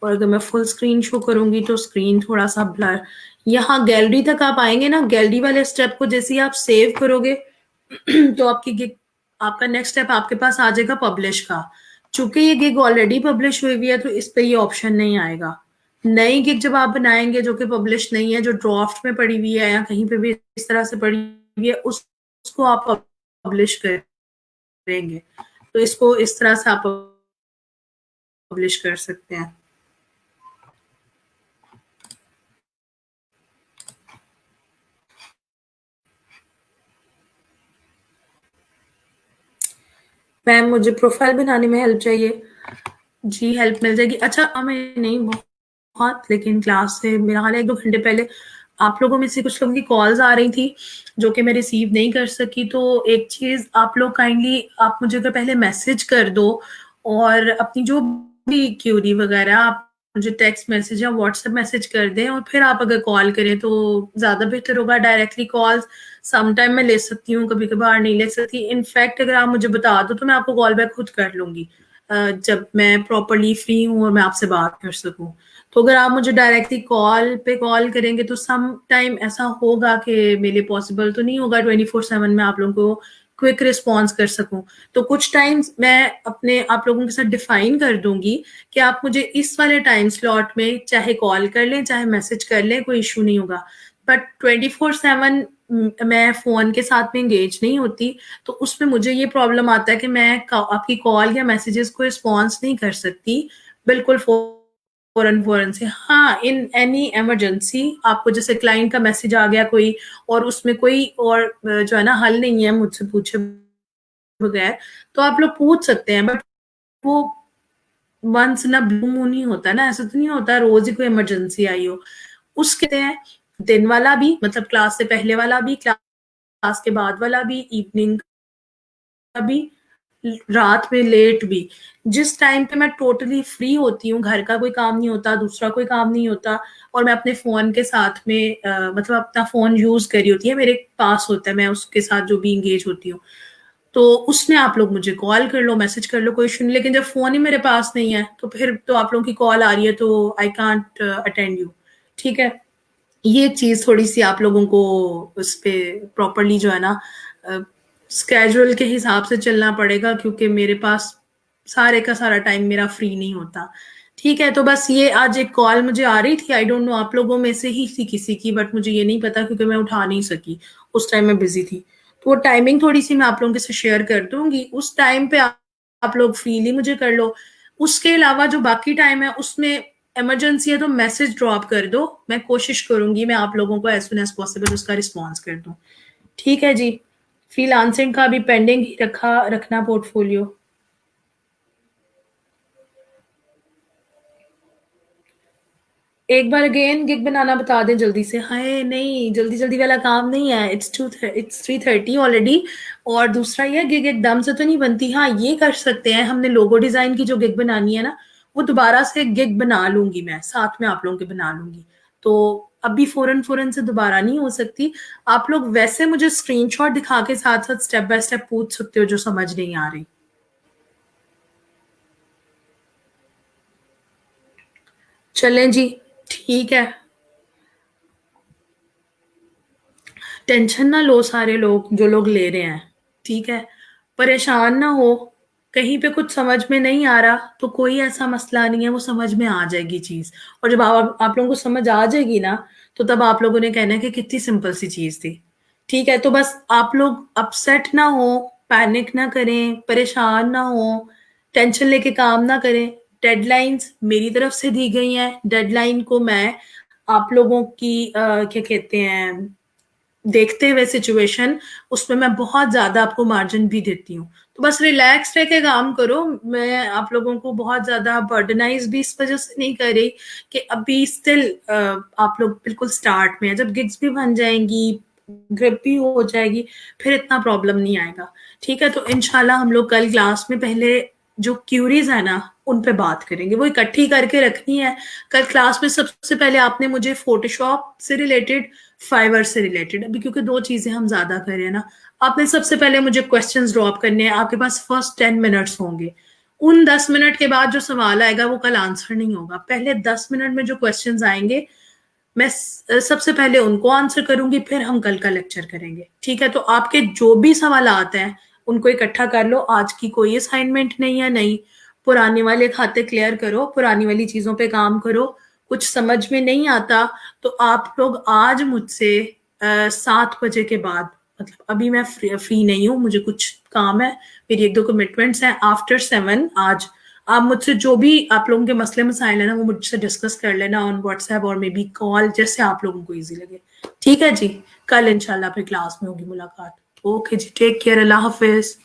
और अगर मैं फुल स्क्रीन शो करूंगी तो स्क्रीन थोड़ा सा ब्लर। यहाँ गैलरी तक आप आएंगे ना, गैलरी वाले स्टेप को जैसे ही आप सेव करोगे तो आपकी गिग, आपका नेक्स्ट स्टेप आपके पास आ जाएगा पब्लिश का। चूंकि ये गिग ऑलरेडी पब्लिश हुई हुई है तो इस पे ये ऑप्शन नहीं आएगा। नई गिग जब आप बनाएंगे जो कि पब्लिश नहीं है, जो ड्राफ्ट में पड़ी हुई है या कहीं पे भी इस तरह से पड़ी हुई है, उसको आप पब्लिश करेंगे। तो इसको इस तरह से आप पब्लिश कर सकते हैं। मैम मुझे प्रोफाइल बनाने में हेल्प चाहिए। जी हेल्प मिल जाएगी। अच्छा, हमें नहीं बहुत, लेकिन क्लास से मेरा हाल है 1-2 घंटे पहले आप लोगों में से कुछ लोगों की कॉल्स आ रही थी जो कि मैं रिसीव नहीं कर सकी। तो एक चीज आप लोग काइंडली, आप मुझे अगर पहले मैसेज कर दो और अपनी जो भी क्यूरी वगैरह आप मुझे टेक्स्ट मैसेज या व्हाट्सएप मैसेज कर दें, और फिर आप अगर कॉल करें तो ज्यादा बेहतर होगा। डायरेक्टली कॉल्स सम टाइम मैं ले सकती हूँ, कभी कभार नहीं ले सकती। इनफैक्ट अगर आप मुझे बता दो तो मैं आपको कॉल बैक खुद कर लूंगी जब मैं प्रॉपरली फ्री हूँ और मैं आपसे बात कर सकूं। तो अगर आप मुझे डायरेक्टली कॉल पे कॉल करेंगे तो सम टाइम ऐसा होगा कि मेरे लिए पॉसिबल तो नहीं होगा 24/7 में आप लोगों को क्विक रिस्पॉन्स कर सकूं। तो कुछ टाइम्स मैं अपने आप लोगों के साथ डिफाइन कर दूंगी कि आप मुझे इस वाले टाइम स्लॉट में चाहे कॉल कर लें चाहे मैसेज कर लें, कोई इशू नहीं होगा। बट 24/7 मैं फोन के साथ में इंगेज नहीं होती। तो उसमें मुझे ये प्रॉब्लम आता है कि मैं आपकी कॉल या मैसेजेस को रिस्पॉन्स नहीं कर सकती बिल्कुल फौरन फौरन से। हाँ, इन एनी इमरजेंसी आपको जैसे क्लाइंट का मैसेज आ गया कोई, और उसमें कोई और जो है ना हल नहीं है मुझसे पूछे बगैर, तो आप लोग पूछ सकते हैं। बट वो वंस ना ब्लू मून ही होता है ना, ऐसा तो नहीं होता रोज ही कोई इमरजेंसी आई हो। उसके हैं दिन वाला भी, मतलब क्लास से पहले वाला भी, क्लास के बाद वाला भी, इवनिंग का भी, रात में लेट भी। जिस टाइम पे मैं टोटली फ्री होती हूँ, घर का कोई काम नहीं होता, दूसरा कोई काम नहीं होता, और मैं अपने फोन के साथ में मतलब अपना फोन यूज करी होती है, मेरे पास होता है, मैं उसके साथ जो भी इंगेज होती हूँ, तो उसमें आप लोग मुझे कॉल कर लो, मैसेज कर लो, कोई इशू नहीं। लेकिन जब फोन ही मेरे पास नहीं है तो फिर तो आप लोगों की कॉल आ रही है तो आई कांट अटेंड यू। ठीक है, ये चीज थोड़ी सी आप लोगों को उस पे प्रॉपरली जो है ना स्केड्यूल के हिसाब से चलना पड़ेगा, क्योंकि मेरे पास सारे का सारा टाइम मेरा फ्री नहीं होता। ठीक है, तो बस ये आज एक कॉल मुझे आ रही थी, आई डोंट नो आप लोगों में से ही थी किसी की, बट मुझे ये नहीं पता क्योंकि मैं उठा नहीं सकी, उस टाइम मैं बिजी थी। तो वो टाइमिंग थोड़ी सी मैं आप लोगों के साथ शेयर कर दूंगी, उस टाइम पे आप लोग फ्रीली मुझे कर लो। उसके अलावा जो बाकी टाइम है उसमें इमरजेंसी है तो मैसेज ड्रॉप कर दो, मैं कोशिश करूंगी मैं आप लोगों को एज सुन एज पॉसिबल उसका रिस्पॉन्स कर दूं। ठीक है जी। फ्रीलांसिंग का भी पेंडिंग ही रखना पोर्टफोलियो। एक बार अगेन गिग बनाना बता दें जल्दी से। हाय नहीं, जल्दी जल्दी वाला काम नहीं है, इट्स 3:30 ऑलरेडी। और दूसरा ये गिग एकदम से तो नहीं बनती। हाँ, ये कर सकते हैं, हमने लोगो डिजाइन की जो गिग बनानी है ना, वो दोबारा से गिग बना लूंगी, मैं साथ में आप लोगों के बना लूंगी। तो अभी फौरन फौरन से दोबारा नहीं हो सकती। आप लोग वैसे मुझे स्क्रीनशॉट दिखा के साथ साथ स्टेप बाय स्टेप पूछ सकते हो जो समझ नहीं आ रही। चलें जी, ठीक है। टेंशन ना लो सारे लोग जो लोग ले रहे हैं, ठीक है? परेशान ना हो, कहीं पे कुछ समझ में नहीं आ रहा तो कोई ऐसा मसला नहीं है, वो समझ में आ जाएगी चीज़। और जब आप लोगों को समझ आ जाएगी ना, तो तब आप लोगों ने कहना है कि कितनी सिंपल सी चीज़ थी, ठीक है? तो बस आप लोग अपसेट ना हो, पैनिक ना करें, परेशान ना हो, टेंशन लेके काम ना करें। डेडलाइन्स मेरी तरफ से दी गई हैं, डेडलाइन को मैं आप लोगों की क्या कहते हैं, देखते हुए सिचुएशन, उसमें मैं बहुत ज़्यादा आपको मार्जिन भी देती हूँ। तो बस रिलैक्स रह के काम करो। मैं आप लोगों को बहुत ज़्यादा बर्डनाइज़ भी इस वज़ह से नहीं कर रही कि अभी स्टिल आप लोग बिल्कुल स्टार्ट में हैं। जब गिग्स भी बन जाएँगी, ग्रिप भी हो जाएगी, फिर इतना प्रॉब्लम नहीं आएगा, ठीक है? तो इंशाल्लाह हम लोग कल क्लास में पहले जो क्यूरीज़ है ना, उन पे बात करेंगे, वो इकट्ठी करके रखनी है। कल क्लास में सबसे पहले आपने मुझे फ़ोटोशॉप से रिलेटेड, फाइवर से रिलेटेड, अभी क्योंकि 2 चीज़ें हम ज़्यादा कर रहे हैं ना, आपने सबसे पहले मुझे क्वेश्चंस ड्रॉप करने हैं। आपके पास फर्स्ट 10 मिनट्स होंगे। उन 10 मिनट के बाद जो सवाल आएगा वो कल आंसर नहीं होगा। पहले 10 मिनट में जो क्वेश्चंस आएँगे, मैं सबसे पहले उनको आंसर करूँगी, फिर हम कल का लेक्चर करेंगे, ठीक है? तो आपके जो भी सवालात हैं, उनको इकट्ठा कर लो। आज की कोई असाइनमेंट नहीं है नई, पुराने वाले खाते क्लियर करो, पुरानी वाली चीज़ों पे काम करो। कुछ समझ में नहीं आता तो आप लोग आज मुझसे 7 बजे के बाद, मतलब अभी मैं फ्री नहीं हूँ, मुझे कुछ काम है, मेरी 1-2 कमिटमेंट्स हैं। आफ्टर 7 आज आप मुझसे जो भी आप लोगों के मसले मसाइल है ना, वो मुझसे डिस्कस कर लेना ऑन व्हाट्सएप और मे बी कॉल, जैसे आप लोगों को ईजी लगे, ठीक है जी? कल इंशाल्लाह फिर क्लास में होगी मुलाकात। ओके जी, टेक केयर, अल्लाह हाफिज।